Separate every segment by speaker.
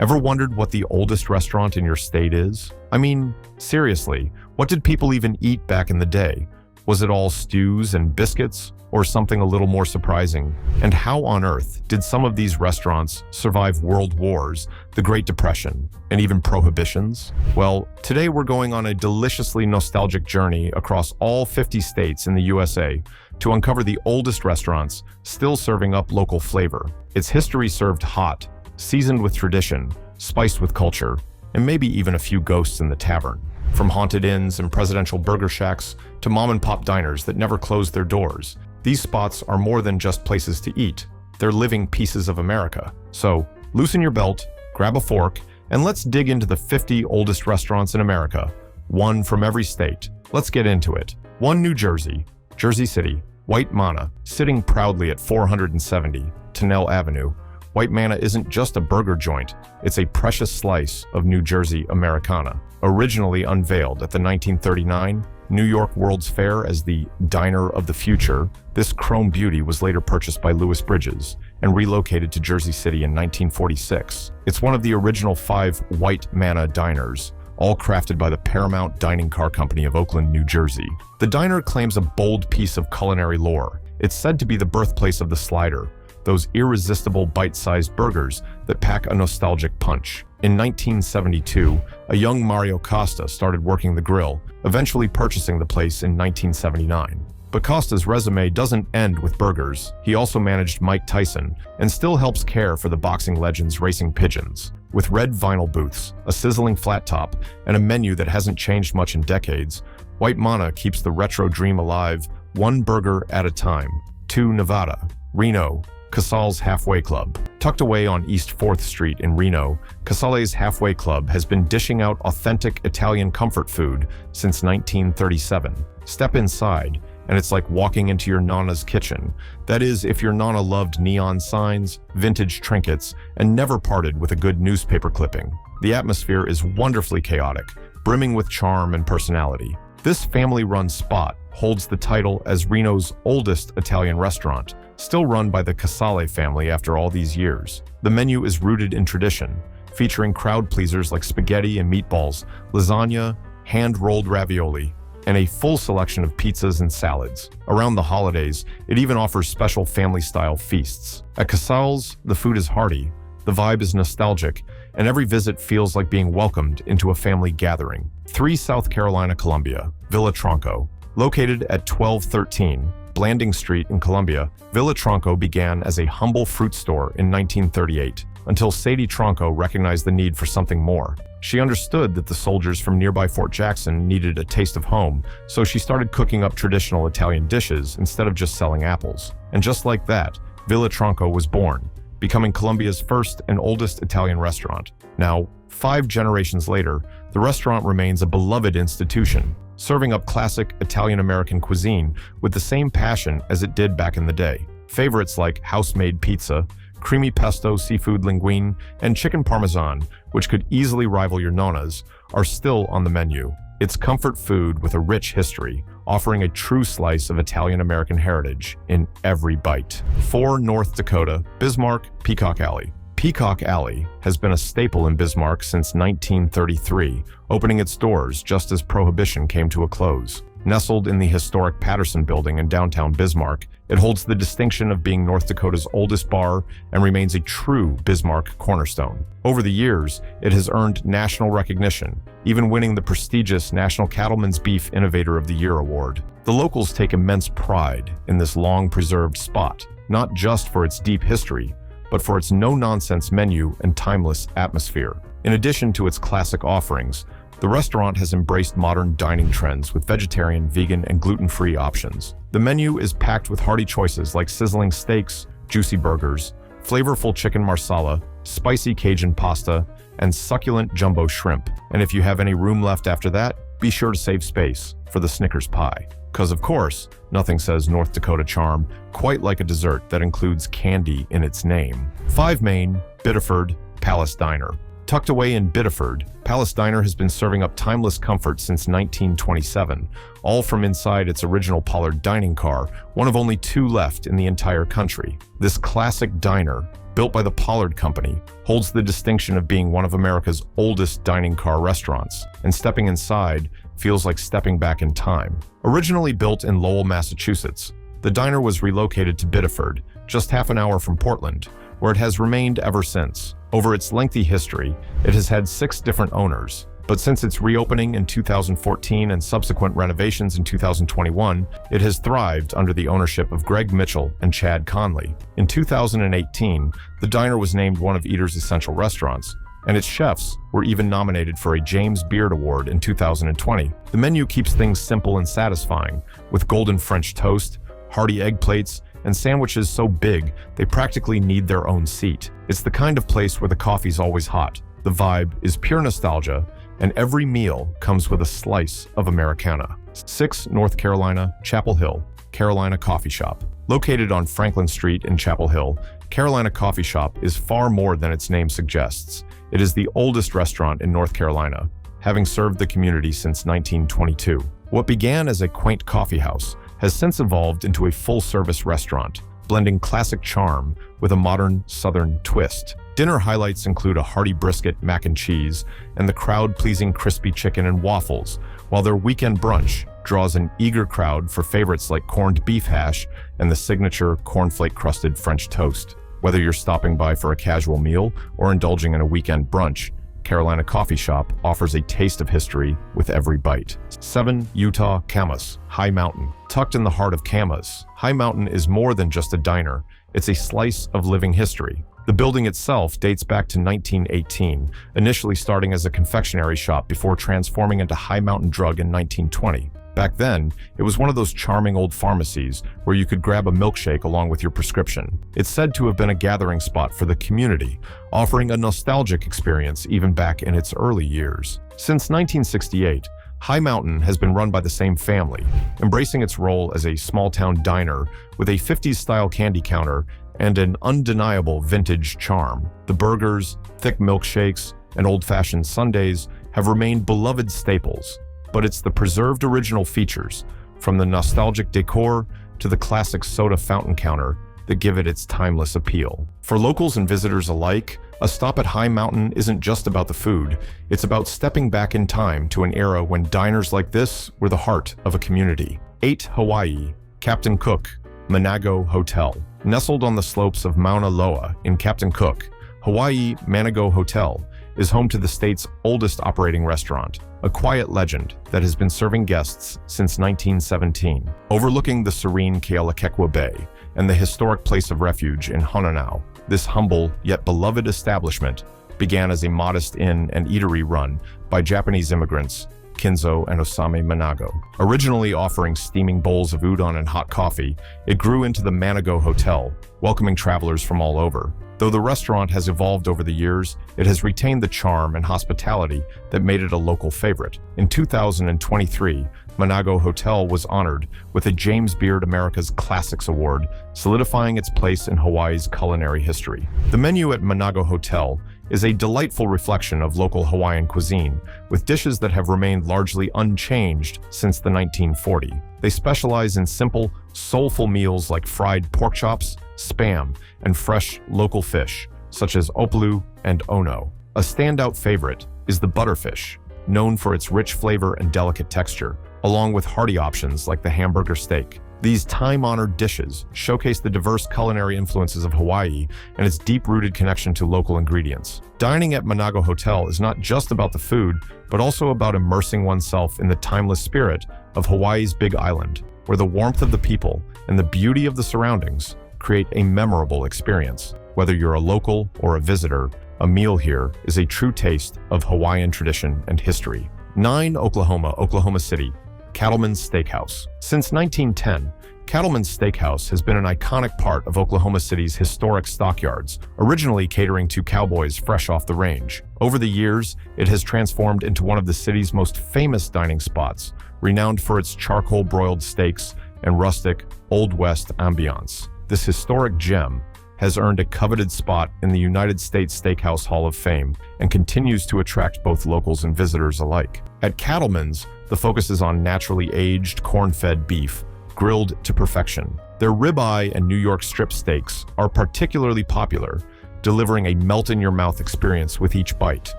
Speaker 1: Ever wondered what the oldest restaurant in your state is? I mean, seriously, what did people even eat back in the day? Was it all stews and biscuits, or something a little more surprising? And how on earth did some of these restaurants survive world wars, the Great Depression, and even prohibitions? Well, today we're going on a deliciously nostalgic journey across all 50 states in the USA to uncover the oldest restaurants still serving up local flavor. Its history served hot, seasoned with tradition, spiced with culture, and maybe even a few ghosts in the tavern. From haunted inns and presidential burger shacks to mom-and-pop diners that never closed their doors, these spots are more than just places to eat. They're living pieces of America. So, loosen your belt, grab a fork, and let's dig into the 50 oldest restaurants in America, one from every state. Let's get into it. 1. New Jersey, Jersey City, White Manna, sitting proudly at 470 Tennelle Avenue. White Manna isn't just a burger joint, it's a precious slice of New Jersey Americana. Originally unveiled at the 1939 New York World's Fair as the Diner of the Future, this chrome beauty was later purchased by Louis Bridges and relocated to Jersey City in 1946. It's one of the original 5 White Manna diners, all crafted by the Paramount Dining Car Company of Oakland, New Jersey. The diner claims a bold piece of culinary lore. It's said to be the birthplace of the slider, those irresistible bite-sized burgers that pack a nostalgic punch. In 1972, a young Mario Costa started working the grill, eventually purchasing the place in 1979. But Costa's resume doesn't end with burgers. He also managed Mike Tyson and still helps care for the boxing legend's racing pigeons. With red vinyl booths, a sizzling flat top, and a menu that hasn't changed much in decades, White Manna keeps the retro dream alive, one burger at a time. 2. Nevada, Reno, Casale's Halfway Club. Tucked away on East 4th Street in Reno, Casale's Halfway Club has been dishing out authentic Italian comfort food since 1937. Step inside, and it's like walking into your Nana's kitchen. That is, if your Nana loved neon signs, vintage trinkets, and never parted with a good newspaper clipping. The atmosphere is wonderfully chaotic, brimming with charm and personality. This family-run spot holds the title as Reno's oldest Italian restaurant, still run by the Casale family after all these years. The menu is rooted in tradition, featuring crowd-pleasers like spaghetti and meatballs, lasagna, hand-rolled ravioli, and a full selection of pizzas and salads. Around the holidays, it even offers special family-style feasts. At Casale's, the food is hearty, the vibe is nostalgic, and every visit feels like being welcomed into a family gathering. 3. South Carolina, Columbia, Villa Tronco. Located at 1213 Blanding Street in Columbia, Villa Tronco began as a humble fruit store in 1938, until Sadie Tronco recognized the need for something more. She understood that the soldiers from nearby Fort Jackson needed a taste of home, so she started cooking up traditional Italian dishes instead of just selling apples. And just like that, Villa Tronco was born, becoming Columbia's first and oldest Italian restaurant. Now, 5 generations later, the restaurant remains a beloved institution, serving up classic Italian-American cuisine with the same passion as it did back in the day. Favorites like house-made pizza, creamy pesto seafood linguine, and chicken parmesan, which could easily rival your Nonna's, are still on the menu. It's comfort food with a rich history, offering a true slice of Italian-American heritage in every bite. 4. North Dakota, Bismarck, Peacock Alley. Peacock Alley has been a staple in Bismarck since 1933, opening its doors just as Prohibition came to a close. Nestled in the historic Patterson Building in downtown Bismarck, it holds the distinction of being North Dakota's oldest bar and remains a true Bismarck cornerstone. Over the years, it has earned national recognition, even winning the prestigious National Cattleman's Beef Innovator of the Year award. The locals take immense pride in this long-preserved spot, not just for its deep history, but for its no-nonsense menu and timeless atmosphere. In addition to its classic offerings, the restaurant has embraced modern dining trends with vegetarian, vegan, and gluten-free options. The menu is packed with hearty choices like sizzling steaks, juicy burgers, flavorful chicken marsala, spicy Cajun pasta, and succulent jumbo shrimp. And if you have any room left after that, be sure to save space for the Snickers pie. Because of course, nothing says North Dakota charm quite like a dessert that includes candy in its name. 5. Main, Biddeford, Palace Diner. Tucked away in Biddeford, Palace Diner has been serving up timeless comfort since 1927, all from inside its original Pollard dining car, one of only 2 left in the entire country. This classic diner built by the Pollard Company, holds the distinction of being one of America's oldest dining car restaurants, and stepping inside feels like stepping back in time. Originally built in Lowell, Massachusetts, the diner was relocated to Biddeford, just half an hour from Portland, where it has remained ever since. Over its lengthy history, it has had 6 different owners, but since its reopening in 2014 and subsequent renovations in 2021, it has thrived under the ownership of Greg Mitchell and Chad Conley. In 2018, the diner was named one of Eater's Essential Restaurants, and its chefs were even nominated for a James Beard Award in 2020. The menu keeps things simple and satisfying, with golden French toast, hearty egg plates, and sandwiches so big they practically need their own seat. It's the kind of place where the coffee's always hot, the vibe is pure nostalgia, and every meal comes with a slice of Americana. 6 North Carolina, Chapel Hill, Carolina Coffee Shop. Located on Franklin Street in Chapel Hill, Carolina Coffee Shop is far more than its name suggests. It is the oldest restaurant in North Carolina, having served the community since 1922. What began as a quaint coffee house has since evolved into a full-service restaurant, blending classic charm with a modern Southern twist. Dinner highlights include a hearty brisket, mac and cheese, and the crowd-pleasing crispy chicken and waffles, while their weekend brunch draws an eager crowd for favorites like corned beef hash and the signature cornflake-crusted French toast. Whether you're stopping by for a casual meal or indulging in a weekend brunch, Carolina Coffee Shop offers a taste of history with every bite. 7 Utah Camas, High Mountain. Tucked in the heart of Camas, High Mountain is more than just a diner, it's a slice of living history. The building itself dates back to 1918, initially starting as a confectionery shop before transforming into High Mountain Drug in 1920. Back then, it was one of those charming old pharmacies where you could grab a milkshake along with your prescription. It's said to have been a gathering spot for the community, offering a nostalgic experience even back in its early years. Since 1968, High Mountain has been run by the same family, embracing its role as a small-town diner with a 50s-style candy counter and an undeniable vintage charm. The burgers, thick milkshakes, and old-fashioned sundaes have remained beloved staples, but it's the preserved original features, from the nostalgic decor to the classic soda fountain counter, that give it its timeless appeal. For locals and visitors alike, a stop at High Mountain isn't just about the food, it's about stepping back in time to an era when diners like this were the heart of a community. 8 Hawaii, Captain Cook, Manago Hotel. Nestled on the slopes of Mauna Loa in Captain Cook, Hawaii Manago Hotel is home to the state's oldest operating restaurant, a quiet legend that has been serving guests since 1917. Overlooking the serene Kealakekua Bay and the historic place of refuge in Hononau, this humble yet beloved establishment began as a modest inn and eatery run by Japanese immigrants Kinzo and Osame Manago. Originally offering steaming bowls of udon and hot coffee, it grew into the Manago Hotel, welcoming travelers from all over. Though the restaurant has evolved over the years, it has retained the charm and hospitality that made it a local favorite. In 2023, Manago Hotel was honored with a James Beard America's Classics Award, solidifying its place in Hawaii's culinary history. The menu at Manago Hotel is a delightful reflection of local Hawaiian cuisine, with dishes that have remained largely unchanged since the 1940s. They specialize in simple, soulful meals like fried pork chops, spam, and fresh local fish, such as opalu and ono. A standout favorite is the butterfish, known for its rich flavor and delicate texture, along with hearty options like the hamburger steak. These time-honored dishes showcase the diverse culinary influences of Hawaii and its deep-rooted connection to local ingredients. Dining at Manago Hotel is not just about the food, but also about immersing oneself in the timeless spirit of Hawaii's Big Island, where the warmth of the people and the beauty of the surroundings create a memorable experience. Whether you're a local or a visitor, a meal here is a true taste of Hawaiian tradition and history. 9 Oklahoma City, Cattleman's Steakhouse. Since 1910, Cattleman's Steakhouse has been an iconic part of Oklahoma City's historic stockyards, originally catering to cowboys fresh off the range. Over the years, it has transformed into one of the city's most famous dining spots, renowned for its charcoal-broiled steaks and rustic, Old West ambiance. This historic gem has earned a coveted spot in the United States Steakhouse Hall of Fame and continues to attract both locals and visitors alike. At Cattleman's, the focus is on naturally aged, corn-fed beef, grilled to perfection. Their ribeye and New York strip steaks are particularly popular, delivering a melt-in-your-mouth experience with each bite.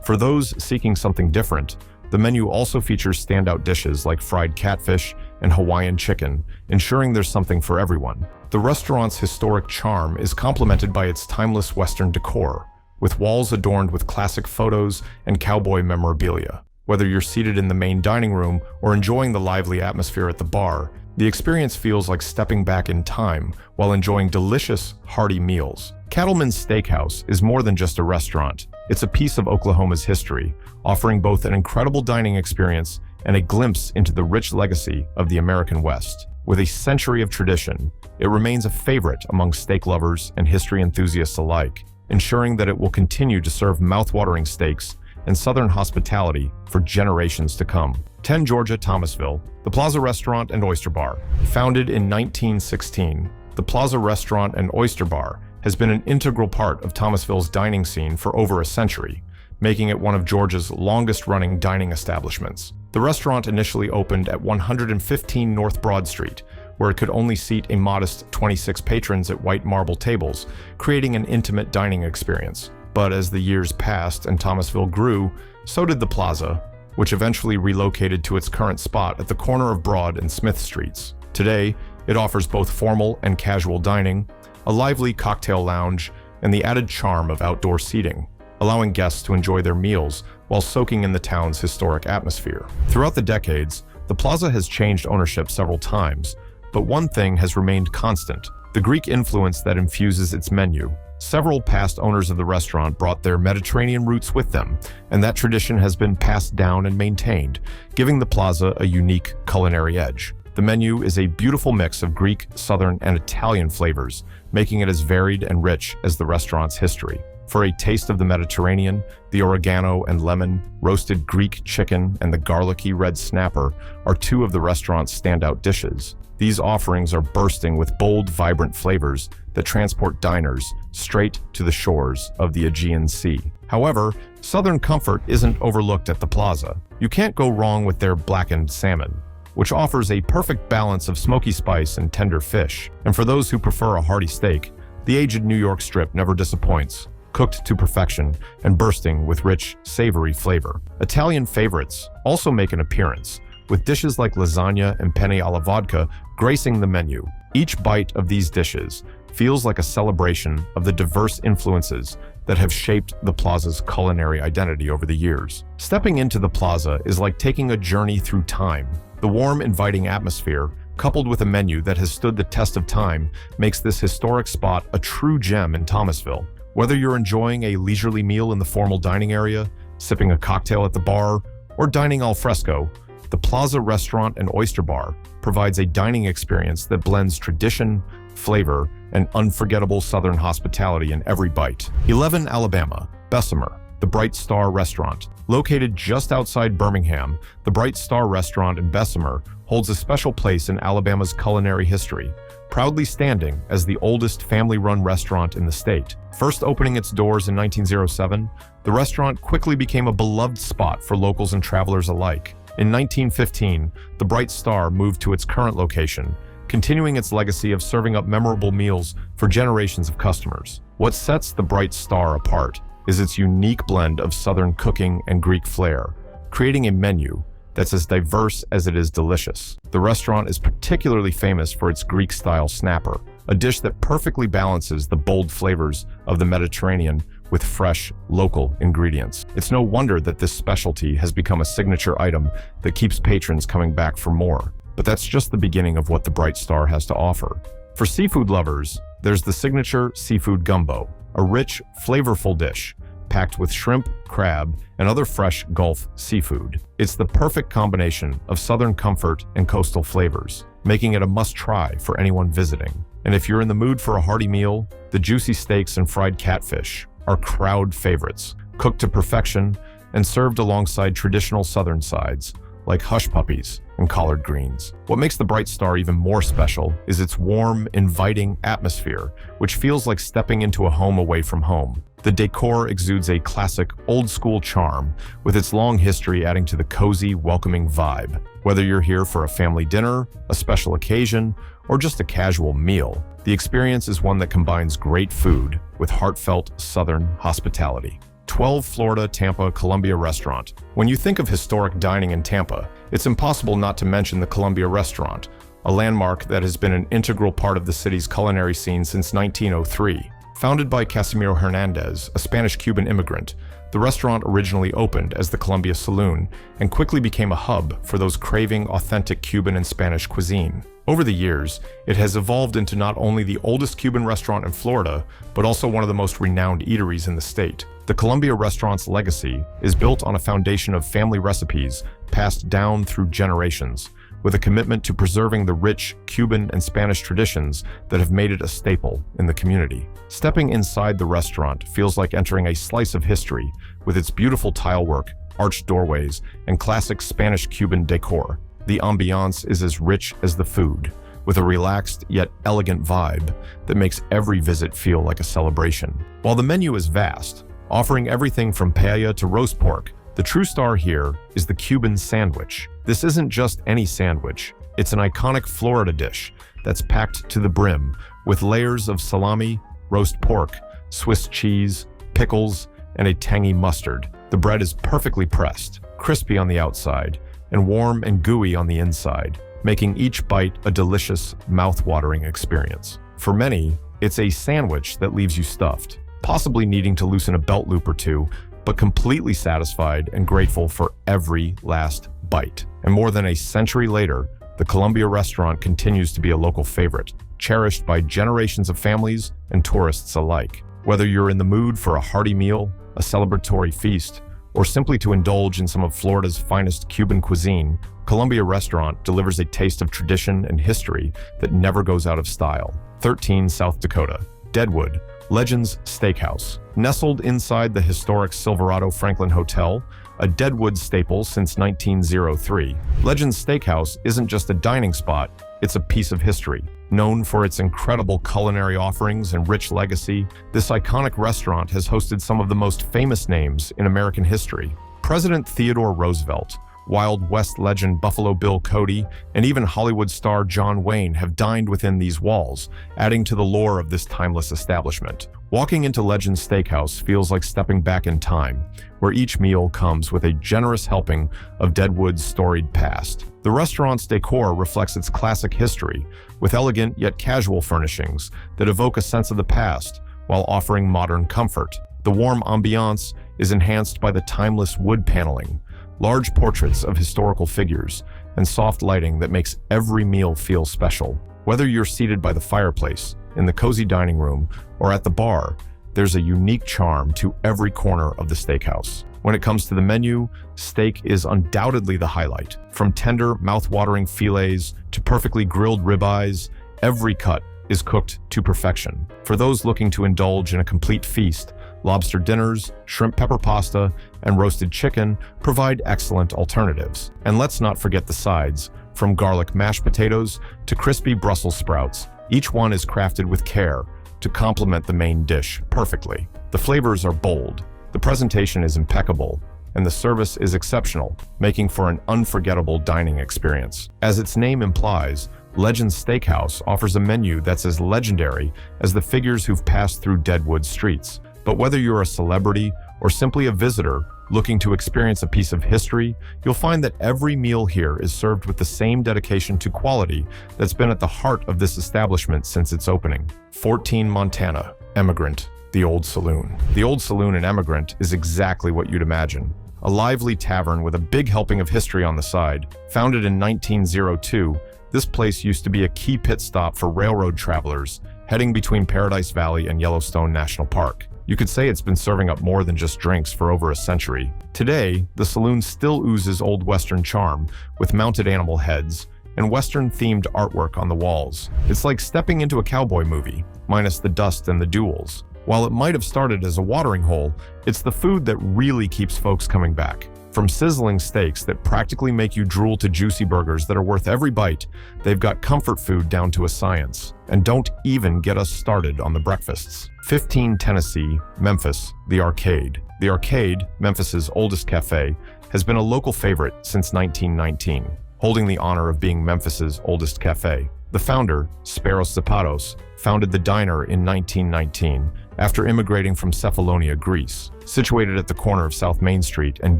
Speaker 1: For those seeking something different, the menu also features standout dishes like fried catfish and Hawaiian chicken, ensuring there's something for everyone. The restaurant's historic charm is complemented by its timeless Western decor, with walls adorned with classic photos and cowboy memorabilia. Whether you're seated in the main dining room or enjoying the lively atmosphere at the bar, the experience feels like stepping back in time while enjoying delicious, hearty meals. Cattleman's Steakhouse is more than just a restaurant. It's a piece of Oklahoma's history, offering both an incredible dining experience and a glimpse into the rich legacy of the American West. With a century of tradition, it remains a favorite among steak lovers and history enthusiasts alike, ensuring that it will continue to serve mouth-watering steaks and Southern hospitality for generations to come. 10 Georgia, Thomasville, the Plaza Restaurant and Oyster Bar. Founded in 1916, the Plaza Restaurant and Oyster Bar has been an integral part of Thomasville's dining scene for over a century, making it one of Georgia's longest-running dining establishments. The restaurant initially opened at 115 North Broad Street, where it could only seat a modest 26 patrons at white marble tables, creating an intimate dining experience. But as the years passed and Thomasville grew, so did the Plaza, which eventually relocated to its current spot at the corner of Broad and Smith Streets. Today, it offers both formal and casual dining, a lively cocktail lounge, and the added charm of outdoor seating, allowing guests to enjoy their meals while soaking in the town's historic atmosphere. Throughout the decades, the Plaza has changed ownership several times, but one thing has remained constant: the Greek influence that infuses its menu. Several past owners of the restaurant brought their Mediterranean roots with them, and that tradition has been passed down and maintained, giving the Plaza a unique culinary edge. The menu is a beautiful mix of Greek, Southern, and Italian flavors, making it as varied and rich as the restaurant's history. For a taste of the Mediterranean, the oregano and lemon, roasted Greek chicken, and the garlicky red snapper are two of the restaurant's standout dishes. These offerings are bursting with bold, vibrant flavors that transport diners straight to the shores of the Aegean Sea. However, Southern comfort isn't overlooked at the Plaza. You can't go wrong with their blackened salmon, which offers a perfect balance of smoky spice and tender fish. And for those who prefer a hearty steak, the aged New York strip never disappoints, cooked to perfection and bursting with rich, savory flavor. Italian favorites also make an appearance, with dishes like lasagna and penne alla vodka gracing the menu. Each bite of these dishes feels like a celebration of the diverse influences that have shaped the Plaza's culinary identity over the years. Stepping into the Plaza is like taking a journey through time. The warm, inviting atmosphere, coupled with a menu that has stood the test of time, makes this historic spot a true gem in Thomasville. Whether you're enjoying a leisurely meal in the formal dining area, sipping a cocktail at the bar, or dining al fresco, the Plaza Restaurant and Oyster Bar provides a dining experience that blends tradition, flavor, and unforgettable Southern hospitality in every bite. 11 Alabama, Bessemer, the Bright Star Restaurant. Located just outside Birmingham, the Bright Star Restaurant in Bessemer holds a special place in Alabama's culinary history, proudly standing as the oldest family-run restaurant in the state. First opening its doors in 1907, the restaurant quickly became a beloved spot for locals and travelers alike. In 1915, the Bright Star moved to its current location, continuing its legacy of serving up memorable meals for generations of customers. What sets the Bright Star apart is its unique blend of Southern cooking and Greek flair, creating a menu that's as diverse as it is delicious. The restaurant is particularly famous for its Greek-style snapper, a dish that perfectly balances the bold flavors of the Mediterranean with fresh, local ingredients. It's no wonder that this specialty has become a signature item that keeps patrons coming back for more. But that's just the beginning of what the Bright Star has to offer. For seafood lovers, there's the signature seafood gumbo, a rich, flavorful dish packed with shrimp, crab, and other fresh Gulf seafood. It's the perfect combination of Southern comfort and coastal flavors, making it a must-try for anyone visiting. And if you're in the mood for a hearty meal, the juicy steaks and fried catfish are crowd favorites, cooked to perfection and served alongside traditional Southern sides like hush puppies and collard greens. What makes the Bright Star even more special is its warm, inviting atmosphere, which feels like stepping into a home away from home. The decor exudes a classic, old-school charm, with its long history adding to the cozy, welcoming vibe. Whether you're here for a family dinner, a special occasion, or just a casual meal, The experience is one that combines great food with heartfelt Southern hospitality. 12 Florida Tampa Columbia Restaurant. When you think of historic dining in Tampa, it's impossible not to mention the Columbia Restaurant, a landmark that has been an integral part of the city's culinary scene since 1903. Founded by Casimiro Hernandez, a Spanish-Cuban immigrant, the restaurant originally opened as the Columbia Saloon and quickly became a hub for those craving authentic Cuban and Spanish cuisine. Over the years, it has evolved into not only the oldest Cuban restaurant in Florida, but also one of the most renowned eateries in the state. The Columbia Restaurant's legacy is built on a foundation of family recipes passed down through generations, with a commitment to preserving the rich Cuban and Spanish traditions that have made it a staple in the community. Stepping inside the restaurant feels like entering a slice of history, with its beautiful tilework, arched doorways, and classic Spanish-Cuban decor. The ambiance is as rich as the food, with a relaxed yet elegant vibe that makes every visit feel like a celebration. While the menu is vast, offering everything from paella to roast pork, the true star here is the Cuban sandwich. This isn't just any sandwich. It's an iconic Florida dish that's packed to the brim with layers of salami, roast pork, Swiss cheese, pickles, and a tangy mustard. The bread is perfectly pressed, crispy on the outside, and warm and gooey on the inside, making each bite a delicious, mouth-watering experience. For many, it's a sandwich that leaves you stuffed, possibly needing to loosen a belt loop or two, but completely satisfied and grateful for every last bite. And more than a century later, the Columbia Restaurant continues to be a local favorite, cherished by generations of families and tourists alike. Whether you're in the mood for a hearty meal, a celebratory feast, or simply to indulge in some of Florida's finest Cuban cuisine, Columbia Restaurant delivers a taste of tradition and history that never goes out of style. 13 South Dakota. Deadwood, Legends Steakhouse. Nestled inside the historic Silverado Franklin Hotel, a Deadwood staple since 1903, Legends Steakhouse isn't just a dining spot, it's a piece of history. Known for its incredible culinary offerings and rich legacy, this iconic restaurant has hosted some of the most famous names in American history. President Theodore Roosevelt, Wild West legend Buffalo Bill Cody, and even Hollywood star John Wayne have dined within these walls, adding to the lore of this timeless establishment. Walking into Legends Steakhouse feels like stepping back in time, where each meal comes with a generous helping of Deadwood's storied past. The restaurant's decor reflects its classic history, with elegant yet casual furnishings that evoke a sense of the past while offering modern comfort. The warm ambiance is enhanced by the timeless wood paneling, large portraits of historical figures, and soft lighting that makes every meal feel special. Whether you're seated by the fireplace, in the cozy dining room, or at the bar, there's a unique charm to every corner of the steakhouse. When it comes to the menu, steak is undoubtedly the highlight. From tender, mouth-watering fillets to perfectly grilled ribeyes, every cut is cooked to perfection. For those looking to indulge in a complete feast, lobster dinners, shrimp pepper pasta, and roasted chicken provide excellent alternatives. And let's not forget the sides. From garlic mashed potatoes to crispy Brussels sprouts, each one is crafted with care to complement the main dish perfectly. The flavors are bold, the presentation is impeccable, and the service is exceptional, making for an unforgettable dining experience. As its name implies, Legends Steakhouse offers a menu that's as legendary as the figures who've passed through Deadwood streets. But whether you're a celebrity or simply a visitor looking to experience a piece of history, you'll find that every meal here is served with the same dedication to quality that's been at the heart of this establishment since its opening. 14 Montana, Emigrant, the Old Saloon. The Old Saloon in Emigrant is exactly what you'd imagine. A lively tavern with a big helping of history on the side. Founded in 1902, this place used to be a key pit stop for railroad travelers heading between Paradise Valley and Yellowstone National Park. You could say it's been serving up more than just drinks for over a century. Today, the saloon still oozes old Western charm with mounted animal heads and Western-themed artwork on the walls. It's like stepping into a cowboy movie, minus the dust and the duels. While it might have started as a watering hole, it's the food that really keeps folks coming back. From sizzling steaks that practically make you drool to juicy burgers that are worth every bite, they've got comfort food down to a science. And don't even get us started on the breakfasts. 15 Tennessee, Memphis, The Arcade. The Arcade, Memphis's oldest cafe, has been a local favorite since 1919, holding the honor of being Memphis's oldest cafe. The founder, Speros Zapatos, founded the diner in 1919 after immigrating from Cephalonia, Greece, situated at the corner of South Main Street and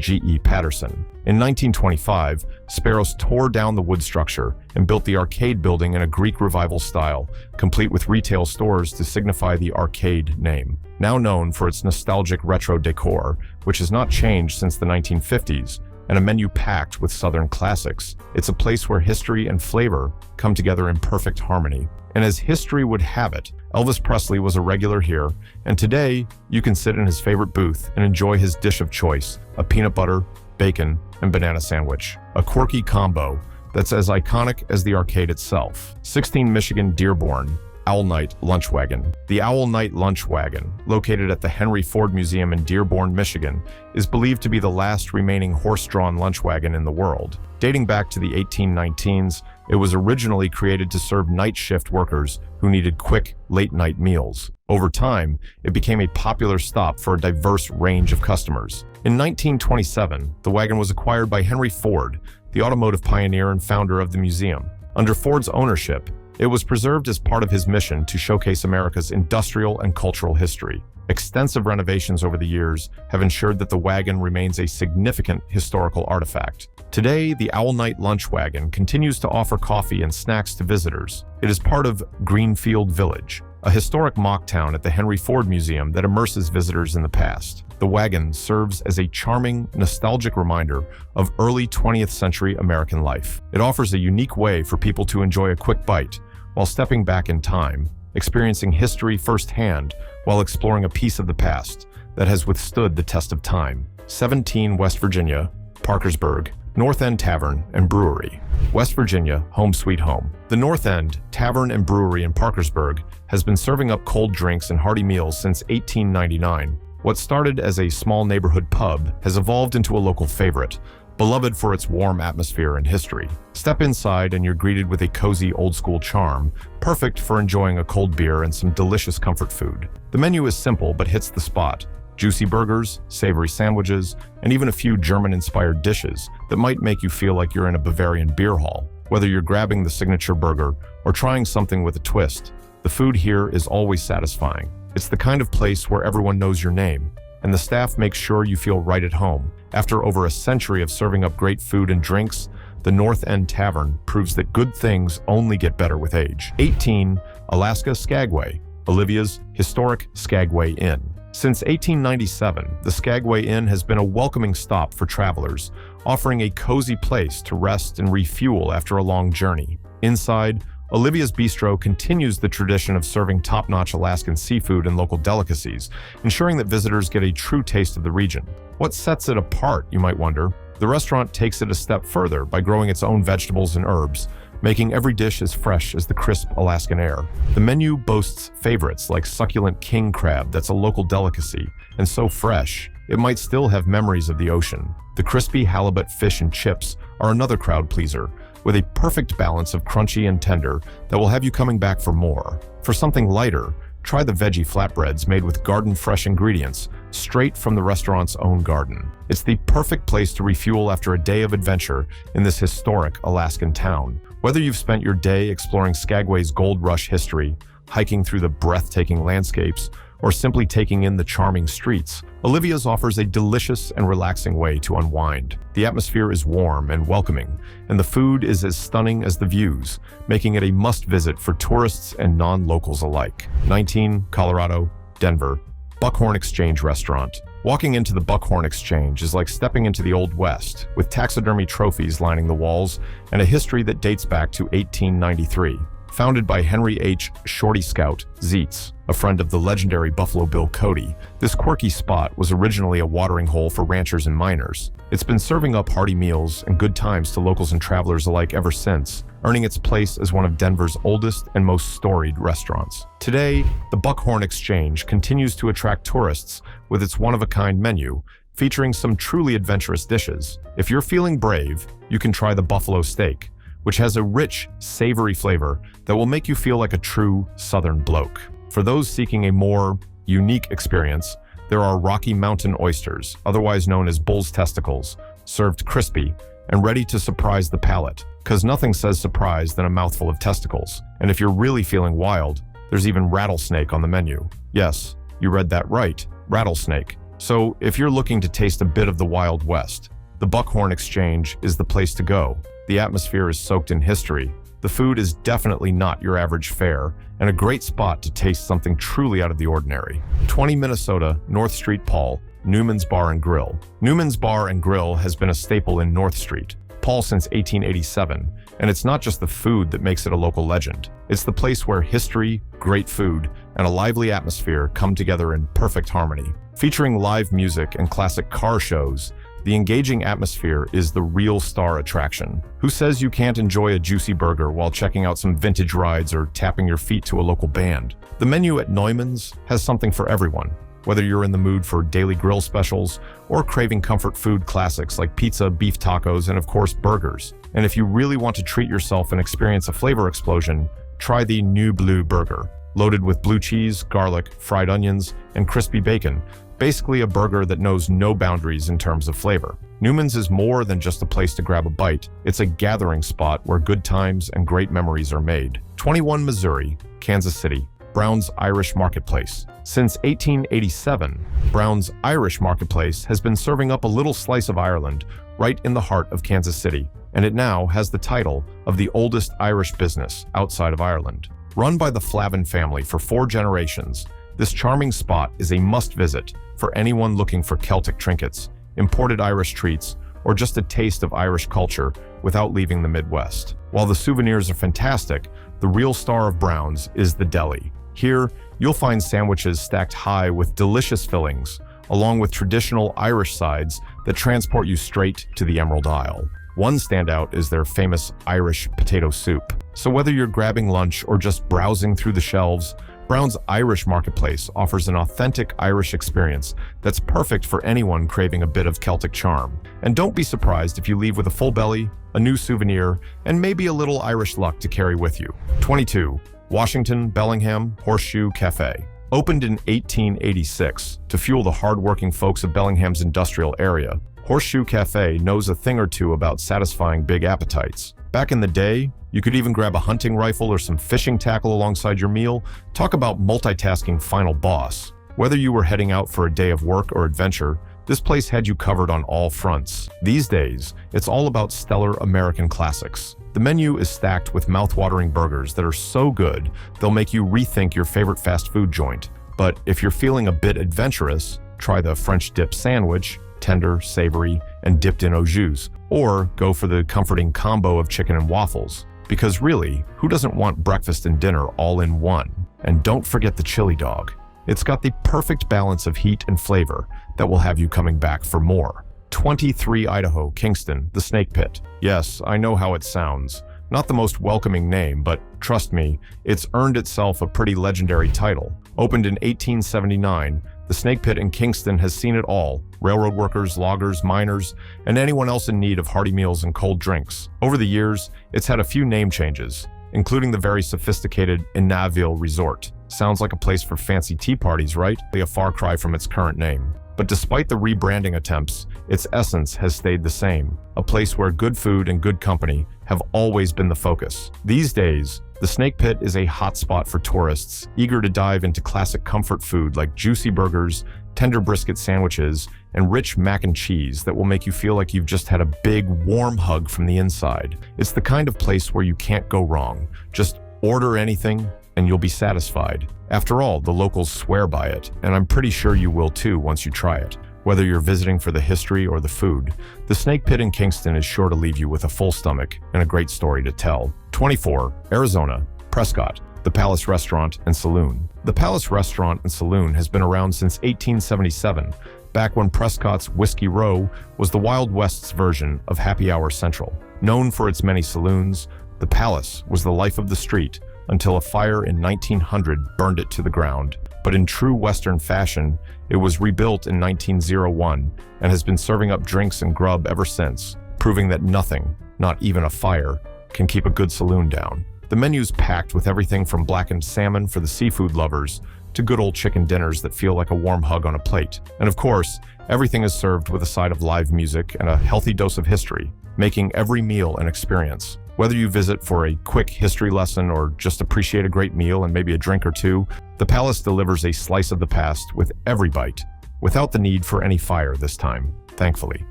Speaker 1: G.E. Patterson. In 1925, Speros tore down the wood structure and built the arcade building in a Greek Revival style, complete with retail stores to signify the arcade name. Now known for its nostalgic retro decor, which has not changed since the 1950s, and a menu packed with Southern classics, it's a place where history and flavor come together in perfect harmony. And as history would have it, Elvis Presley was a regular here, and today you can sit in his favorite booth and enjoy his dish of choice, a peanut butter, bacon, and banana sandwich. A quirky combo that's as iconic as the arcade itself. 16 Michigan Dearborn Owl Night Lunch Wagon. The Owl Night Lunch Wagon, located at the Henry Ford Museum in Dearborn, Michigan, is believed to be the last remaining horse-drawn lunch wagon in the world. Dating back to the 1819s, it was originally created to serve night shift workers who needed quick, late-night meals. Over time, it became a popular stop for a diverse range of customers. In 1927, the wagon was acquired by Henry Ford, the automotive pioneer and founder of the museum. Under Ford's ownership, it was preserved as part of his mission to showcase America's industrial and cultural history. Extensive renovations over the years have ensured that the wagon remains a significant historical artifact. Today, the Owl Night Lunch Wagon continues to offer coffee and snacks to visitors. It is part of Greenfield Village, a historic mock town at the Henry Ford Museum that immerses visitors in the past. The wagon serves as a charming, nostalgic reminder of early 20th century American life. It offers a unique way for people to enjoy a quick bite while stepping back in time, experiencing history firsthand while exploring a piece of the past that has withstood the test of time. 17 West Virginia, Parkersburg, North End Tavern and Brewery. West Virginia, home sweet home. The North End Tavern and Brewery in Parkersburg has been serving up cold drinks and hearty meals since 1899. What started as a small neighborhood pub has evolved into a local favorite, beloved for its warm atmosphere and history. Step inside and you're greeted with a cozy old-school charm, perfect for enjoying a cold beer and some delicious comfort food. The menu is simple but hits the spot. Juicy burgers, savory sandwiches, and even a few German-inspired dishes that might make you feel like you're in a Bavarian beer hall. Whether you're grabbing the signature burger or trying something with a twist, the food here is always satisfying. It's the kind of place where everyone knows your name, and the staff makes sure you feel right at home. After over a century of serving up great food and drinks, the North End Tavern proves that good things only get better with age. 18 Alaska Skagway, Olivia's historic Skagway Inn. Since 1897, the Skagway Inn has been a welcoming stop for travelers, offering a cozy place to rest and refuel after a long journey. Inside, Olivia's Bistro continues the tradition of serving top-notch Alaskan seafood and local delicacies, ensuring that visitors get a true taste of the region. What sets it apart, you might wonder? The restaurant takes it a step further by growing its own vegetables and herbs, making every dish as fresh as the crisp Alaskan air. The menu boasts favorites like succulent king crab that's a local delicacy, and so fresh, it might still have memories of the ocean. The crispy halibut fish and chips are another crowd pleaser, with a perfect balance of crunchy and tender that will have you coming back for more. For something lighter, try the veggie flatbreads made with garden-fresh ingredients, straight from the restaurant's own garden. It's the perfect place to refuel after a day of adventure in this historic Alaskan town. Whether you've spent your day exploring Skagway's Gold Rush history, hiking through the breathtaking landscapes, or simply taking in the charming streets, Olivia's offers a delicious and relaxing way to unwind. The atmosphere is warm and welcoming, and the food is as stunning as the views, making it a must-visit for tourists and non-locals alike. 19 Colorado, Denver, Buckhorn Exchange Restaurant. Walking into the Buckhorn Exchange is like stepping into the Old West, with taxidermy trophies lining the walls and a history that dates back to 1893. Founded by Henry H. Shorty Scout Zeitz, a friend of the legendary Buffalo Bill Cody, this quirky spot was originally a watering hole for ranchers and miners. It's been serving up hearty meals and good times to locals and travelers alike ever since, earning its place as one of Denver's oldest and most storied restaurants. Today, the Buckhorn Exchange continues to attract tourists with its one-of-a-kind menu, featuring some truly adventurous dishes. If you're feeling brave, you can try the buffalo steak, which has a rich, savory flavor that will make you feel like a true Southern bloke. For those seeking a more unique experience, there are Rocky Mountain oysters, otherwise known as bull's testicles, served crispy and ready to surprise the palate. Because nothing says surprise than a mouthful of testicles. And if you're really feeling wild, there's even rattlesnake on the menu. Yes, you read that right, rattlesnake. So if you're looking to taste a bit of the Wild West, the Buckhorn Exchange is the place to go. The atmosphere is soaked in history. The food is definitely not your average fare, and a great spot to taste something truly out of the ordinary. 20 Minnesota, North Street Paul, Newman's Bar and Grill. Newman's Bar and Grill has been a staple in North Street Paul since 1887, and it's not just the food that makes it a local legend. It's the place where history, great food, and a lively atmosphere come together in perfect harmony. Featuring live music and classic car shows, the engaging atmosphere is the real star attraction. Who says you can't enjoy a juicy burger while checking out some vintage rides or tapping your feet to a local band? The menu at Neumann's has something for everyone, whether you're in the mood for daily grill specials or craving comfort food classics like pizza, beef tacos, and of course burgers. And if you really want to treat yourself and experience a flavor explosion, try the New Blue Burger. Loaded with blue cheese, garlic, fried onions, and crispy bacon, basically a burger that knows no boundaries in terms of flavor. Newman's is more than just a place to grab a bite. It's a gathering spot where good times and great memories are made. 21 Missouri, Kansas City, Brown's Irish Marketplace. Since 1887, Brown's Irish Marketplace has been serving up a little slice of Ireland right in the heart of Kansas City, and it now has the title of the oldest Irish business outside of Ireland. Run by the Flavin family for 4 generations, this charming spot is a must-visit for anyone looking for Celtic trinkets, imported Irish treats, or just a taste of Irish culture without leaving the Midwest. While the souvenirs are fantastic, the real star of Brown's is the deli. Here, you'll find sandwiches stacked high with delicious fillings, along with traditional Irish sides that transport you straight to the Emerald Isle. One standout is their famous Irish potato soup. So whether you're grabbing lunch or just browsing through the shelves, Brown's Irish Marketplace offers an authentic Irish experience that's perfect for anyone craving a bit of Celtic charm. And don't be surprised if you leave with a full belly, a new souvenir, and maybe a little Irish luck to carry with you. 22. Washington Bellingham Horseshoe Cafe. Opened in 1886 to fuel the hard-working folks of Bellingham's industrial area, Horseshoe Cafe knows a thing or two about satisfying big appetites. Back in the day, you could even grab a hunting rifle or some fishing tackle alongside your meal. Talk about multitasking final boss. Whether you were heading out for a day of work or adventure, this place had you covered on all fronts. These days, it's all about stellar American classics. The menu is stacked with mouth-watering burgers that are so good, they'll make you rethink your favorite fast food joint. But if you're feeling a bit adventurous, try the French dip sandwich, tender, savory, and dipped in au jus, or go for the comforting combo of chicken and waffles. Because really, who doesn't want breakfast and dinner all in one? And don't forget the chili dog. It's got the perfect balance of heat and flavor that will have you coming back for more. 23 Idaho, Kingston, the Snake Pit. Yes, I know how it sounds. Not the most welcoming name, but trust me, it's earned itself a pretty legendary title. Opened in 1879, the Snake Pit in Kingston has seen it all: railroad workers, loggers, miners, and anyone else in need of hearty meals and cold drinks. Over the years, it's had a few name changes, including the very sophisticated Inaville Resort. Sounds like a place for fancy tea parties, right? A far cry from its current name. But despite the rebranding attempts, its essence has stayed the same, a place where good food and good company have always been the focus. These days, the Snake Pit is a hotspot for tourists eager to dive into classic comfort food like juicy burgers, tender brisket sandwiches, and rich mac and cheese that will make you feel like you've just had a big, warm hug from the inside. It's the kind of place where you can't go wrong. Just order anything, and you'll be satisfied. After all, the locals swear by it, and I'm pretty sure you will too once you try it. Whether you're visiting for the history or the food, the Snake Pit in Kingston is sure to leave you with a full stomach and a great story to tell. 24. Arizona, Prescott, the Palace Restaurant and Saloon. The Palace Restaurant and Saloon has been around since 1877, back when Prescott's Whiskey Row was the Wild West's version of Happy Hour Central. Known for its many saloons, the Palace was the life of the street until a fire in 1900 burned it to the ground. But in true Western fashion, it was rebuilt in 1901 and has been serving up drinks and grub ever since, proving that nothing, not even a fire, can keep a good saloon down. The menu's packed with everything from blackened salmon for the seafood lovers to good old chicken dinners that feel like a warm hug on a plate. And of course, everything is served with a side of live music and a healthy dose of history. making every meal an experience. Whether you visit for a quick history lesson or just appreciate a great meal and maybe a drink or two, the palace delivers a slice of the past with every bite, without the need for any fire this time, thankfully.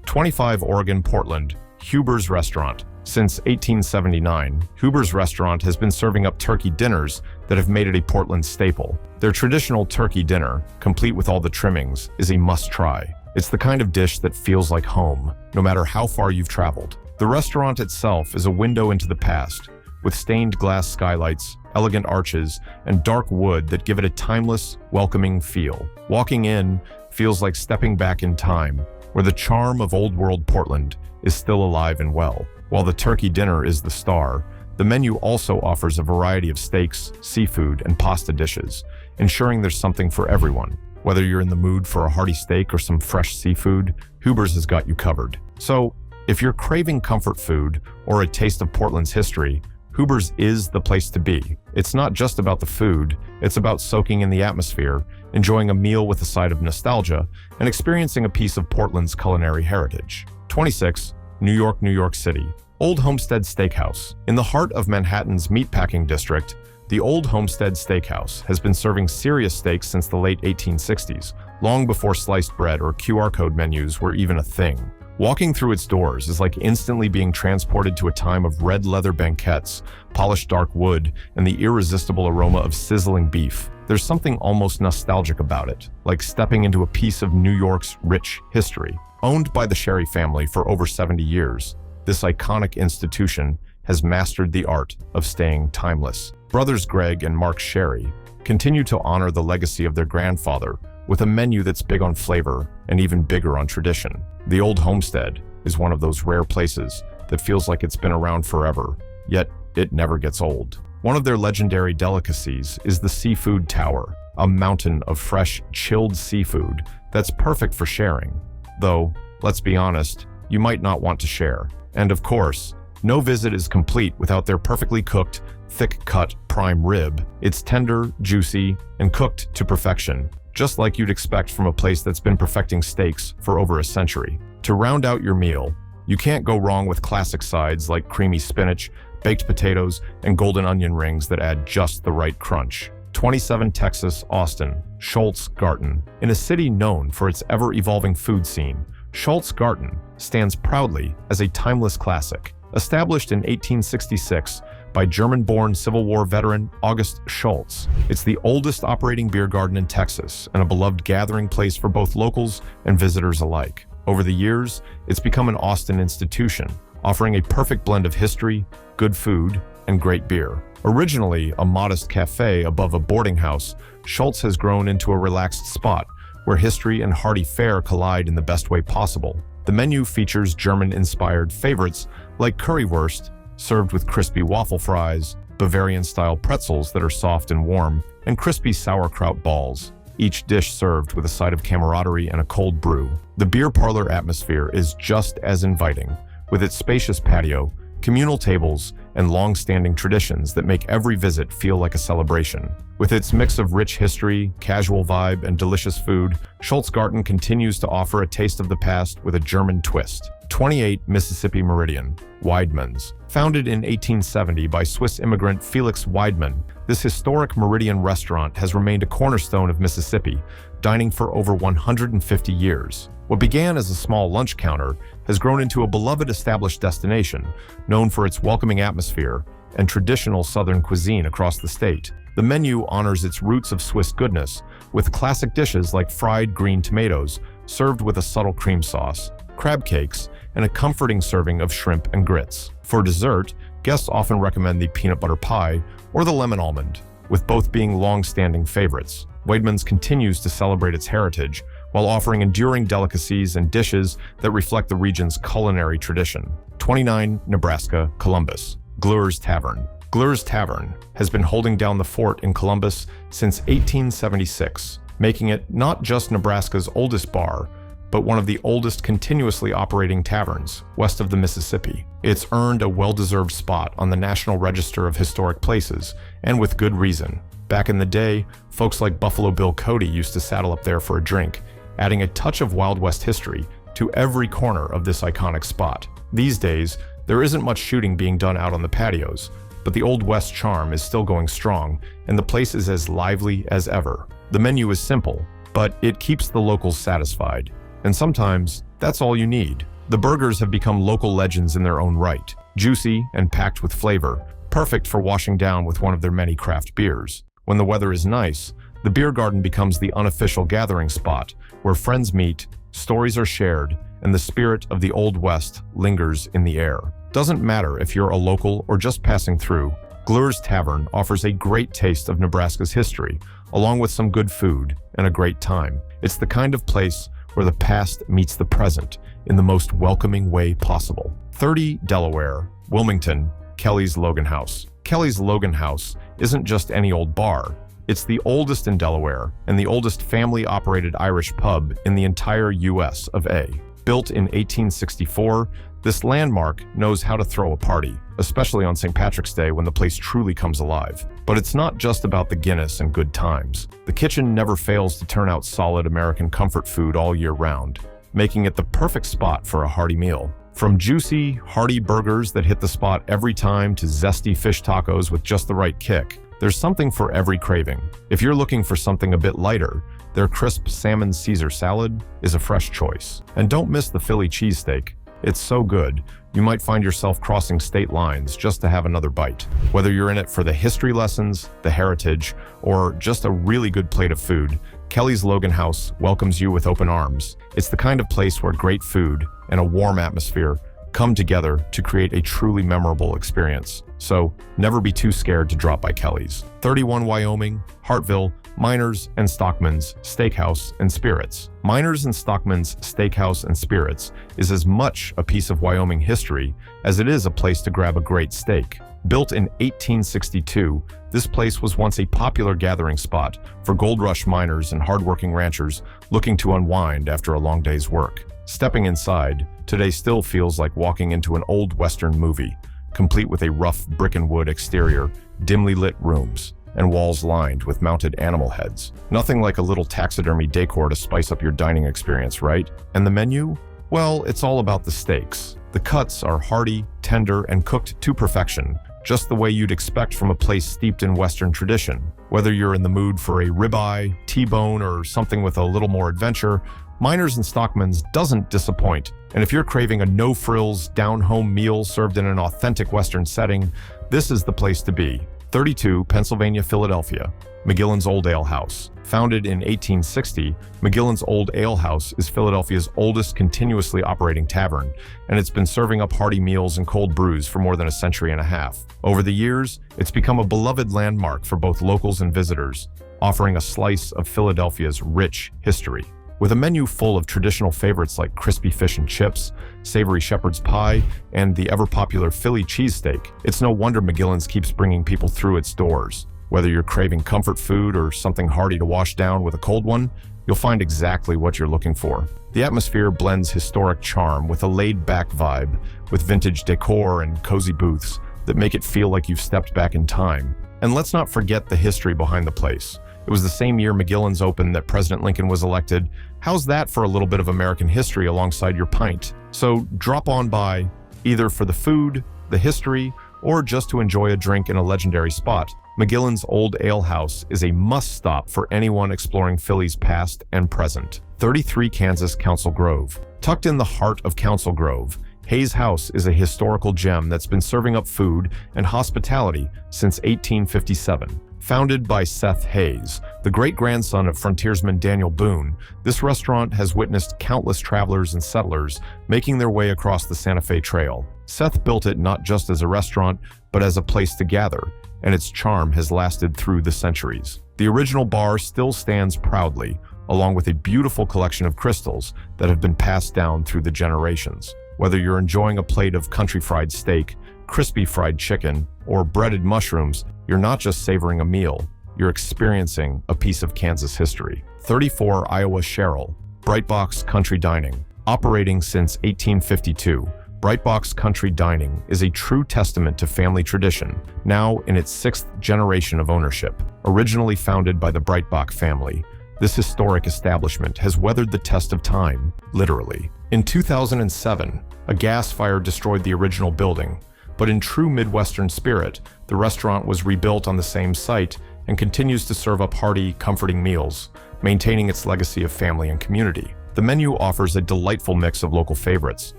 Speaker 1: 25 Oregon, Portland, Huber's Restaurant. Since 1879, Huber's Restaurant has been serving up turkey dinners that have made it a Portland staple. Their traditional turkey dinner, complete with all the trimmings, is a must-try. It's the kind of dish that feels like home, no matter how far you've traveled. The restaurant itself is a window into the past, with stained glass skylights, elegant arches, and dark wood that give it a timeless, welcoming feel. Walking in feels like stepping back in time, where the charm of old-world Portland is still alive and well. While the turkey dinner is the star, the menu also offers a variety of steaks, seafood, and pasta dishes, ensuring there's something for everyone. Whether you're in the mood for a hearty steak or some fresh seafood, Huber's has got you covered. So, if you're craving comfort food or a taste of Portland's history, Huber's is the place to be. It's not just about the food, it's about soaking in the atmosphere, enjoying a meal with a side of nostalgia, and experiencing a piece of Portland's culinary heritage. 26. New York, New York City. Old Homestead Steakhouse. In the heart of Manhattan's meatpacking district, the Old Homestead Steakhouse has been serving serious steaks since the late 1860s, long before sliced bread or QR code menus were even a thing. Walking through its doors is like instantly being transported to a time of red leather banquettes, polished dark wood, and the irresistible aroma of sizzling beef. There's something almost nostalgic about it, like stepping into a piece of New York's rich history. Owned by the Sherry family for over 70 years, this iconic institution has mastered the art of staying timeless. Brothers Greg and Mark Sherry continue to honor the legacy of their grandfather with a menu that's big on flavor and even bigger on tradition. The Old Homestead is one of those rare places that feels like it's been around forever, yet it never gets old. One of their legendary delicacies is the Seafood Tower, a mountain of fresh, chilled seafood that's perfect for sharing. Though, let's be honest, you might not want to share. And of course, no visit is complete without their perfectly cooked, thick-cut prime rib. It's tender, juicy, and cooked to perfection, just like you'd expect from a place that's been perfecting steaks for over a century. To round out your meal, you can't go wrong with classic sides like creamy spinach, baked potatoes, and golden onion rings that add just the right crunch. 27 Texas, Austin, Schultz Garten. In a city known for its ever-evolving food scene, Schultz Garten stands proudly as a timeless classic. Established in 1866 by German-born Civil War veteran August Schultz, it's the oldest operating beer garden in Texas and a beloved gathering place for both locals and visitors alike. Over the years, it's become an Austin institution, offering a perfect blend of history, good food, and great beer. Originally a modest cafe above a boarding house, Schultz has grown into a relaxed spot where history and hearty fare collide in the best way possible. The menu features German-inspired favorites like currywurst, served with crispy waffle fries, Bavarian-style pretzels that are soft and warm, and crispy sauerkraut balls, each dish served with a side of camaraderie and a cold brew. The beer parlor atmosphere is just as inviting, with its spacious patio, communal tables, and long-standing traditions that make every visit feel like a celebration. With its mix of rich history, casual vibe, and delicious food, Schultz Garten continues to offer a taste of the past with a German twist. 28 Mississippi Meridian, Weidmann's. Founded in 1870 by Swiss immigrant Felix Weidmann, this historic Meridian restaurant has remained a cornerstone of Mississippi, dining for over 150 years. What began as a small lunch counter has grown into a beloved established destination, known for its welcoming atmosphere and traditional Southern cuisine across the state. The menu honors its roots of Swiss goodness, with classic dishes like fried green tomatoes, served with a subtle cream sauce, crab cakes, and a comforting serving of shrimp and grits. For dessert, guests often recommend the peanut butter pie or the lemon almond, with both being long-standing favorites. Weidmann's continues to celebrate its heritage, while offering enduring delicacies and dishes that reflect the region's culinary tradition. 29 Nebraska, Columbus, Glure's Tavern. Glure's Tavern has been holding down the fort in Columbus since 1876, making it not just Nebraska's oldest bar, but one of the oldest continuously operating taverns west of the Mississippi. It's earned a well-deserved spot on the National Register of Historic Places, and with good reason. Back in the day, folks like Buffalo Bill Cody used to saddle up there for a drink, adding a touch of Wild West history to every corner of this iconic spot. These days, there isn't much shooting being done out on the patios, but the Old West charm is still going strong, and the place is as lively as ever. The menu is simple, but it keeps the locals satisfied. And sometimes, that's all you need. The burgers have become local legends in their own right, juicy and packed with flavor, perfect for washing down with one of their many craft beers. When the weather is nice, the beer garden becomes the unofficial gathering spot where friends meet, stories are shared, and the spirit of the Old West lingers in the air. Doesn't matter if you're a local or just passing through, Glur's Tavern offers a great taste of Nebraska's history, along with some good food and a great time. It's the kind of place where the past meets the present in the most welcoming way possible. 30 Delaware, Wilmington, Kelly's Logan House. Kelly's Logan House isn't just any old bar. It's the oldest in Delaware and the oldest family-operated Irish pub in the entire US of A. Built in 1864, this landmark knows how to throw a party, especially on St. Patrick's Day when the place truly comes alive. But it's not just about the Guinness and good times. The kitchen never fails to turn out solid American comfort food all year round, making it the perfect spot for a hearty meal. From juicy, hearty burgers that hit the spot every time to zesty fish tacos with just the right kick, there's something for every craving. If you're looking for something a bit lighter, their crisp salmon Caesar salad is a fresh choice. And don't miss the Philly cheesesteak. It's so good, you might find yourself crossing state lines just to have another bite. Whether you're in it for the history lessons, the heritage, or just a really good plate of food, Kelly's Logan House welcomes you with open arms. It's the kind of place where great food and a warm atmosphere come together to create a truly memorable experience. So, never be too scared to drop by Kelly's. 31 Wyoming, Hartville, Miners and Stockman's Steakhouse and Spirits. Miners and Stockman's Steakhouse and Spirits is as much a piece of Wyoming history as it is a place to grab a great steak. Built in 1862, this place was once a popular gathering spot for gold rush miners and hardworking ranchers looking to unwind after a long day's work. Stepping inside, today still feels like walking into an old Western movie, complete with a rough brick and wood exterior, dimly lit rooms, and walls lined with mounted animal heads. Nothing like a little taxidermy decor to spice up your dining experience, right? And the menu? Well, it's all about the steaks. The cuts are hearty, tender, and cooked to perfection, just the way you'd expect from a place steeped in Western tradition. Whether you're in the mood for a ribeye, T-bone, or something with a little more adventure, Miners and Stockman's doesn't disappoint. And if you're craving a no-frills, down-home meal served in an authentic Western setting, this is the place to be. 32 Pennsylvania, Philadelphia, McGillen's Old Ale House. Founded in 1860, McGillen's Old Ale House is Philadelphia's oldest continuously operating tavern, and it's been serving up hearty meals and cold brews for more than a century and a half. Over the years, it's become a beloved landmark for both locals and visitors, offering a slice of Philadelphia's rich history. With a menu full of traditional favorites like crispy fish and chips, savory shepherd's pie, and the ever-popular Philly cheesesteak, it's no wonder McGillen's keeps bringing people through its doors. Whether you're craving comfort food or something hearty to wash down with a cold one, you'll find exactly what you're looking for. The atmosphere blends historic charm with a laid-back vibe, with vintage decor and cozy booths that make it feel like you've stepped back in time. And let's not forget the history behind the place. It was the same year McGillen's opened that President Lincoln was elected. How's that for a little bit of American history alongside your pint? So drop on by, either for the food, the history, or just to enjoy a drink in a legendary spot. McGillen's Old Ale House is a must-stop for anyone exploring Philly's past and present. 33 Kansas Council Grove. Tucked in the heart of Council Grove, Hayes House is a historical gem that's been serving up food and hospitality since 1857. Founded by Seth Hayes, the great-grandson of frontiersman Daniel Boone, this restaurant has witnessed countless travelers and settlers making their way across the Santa Fe Trail. Seth built it not just as a restaurant, but as a place to gather, and its charm has lasted through the centuries. The original bar still stands proudly, along with a beautiful collection of crystals that have been passed down through the generations. Whether you're enjoying a plate of country fried steak, crispy fried chicken, or breaded mushrooms, you're not just savoring a meal, you're experiencing a piece of Kansas history. 34 Iowa Sherrill, Brightbox Country Dining. Operating since 1852, Brightbox Country Dining is a true testament to family tradition, now in its 6th generation of ownership. Originally founded by the Brightbox family, This historic establishment has weathered the test of time, literally. In 2007, a gas fire destroyed the original building, but in true Midwestern spirit, the restaurant was rebuilt on the same site and continues to serve up hearty, comforting meals, maintaining its legacy of family and community. The menu offers a delightful mix of local favorites,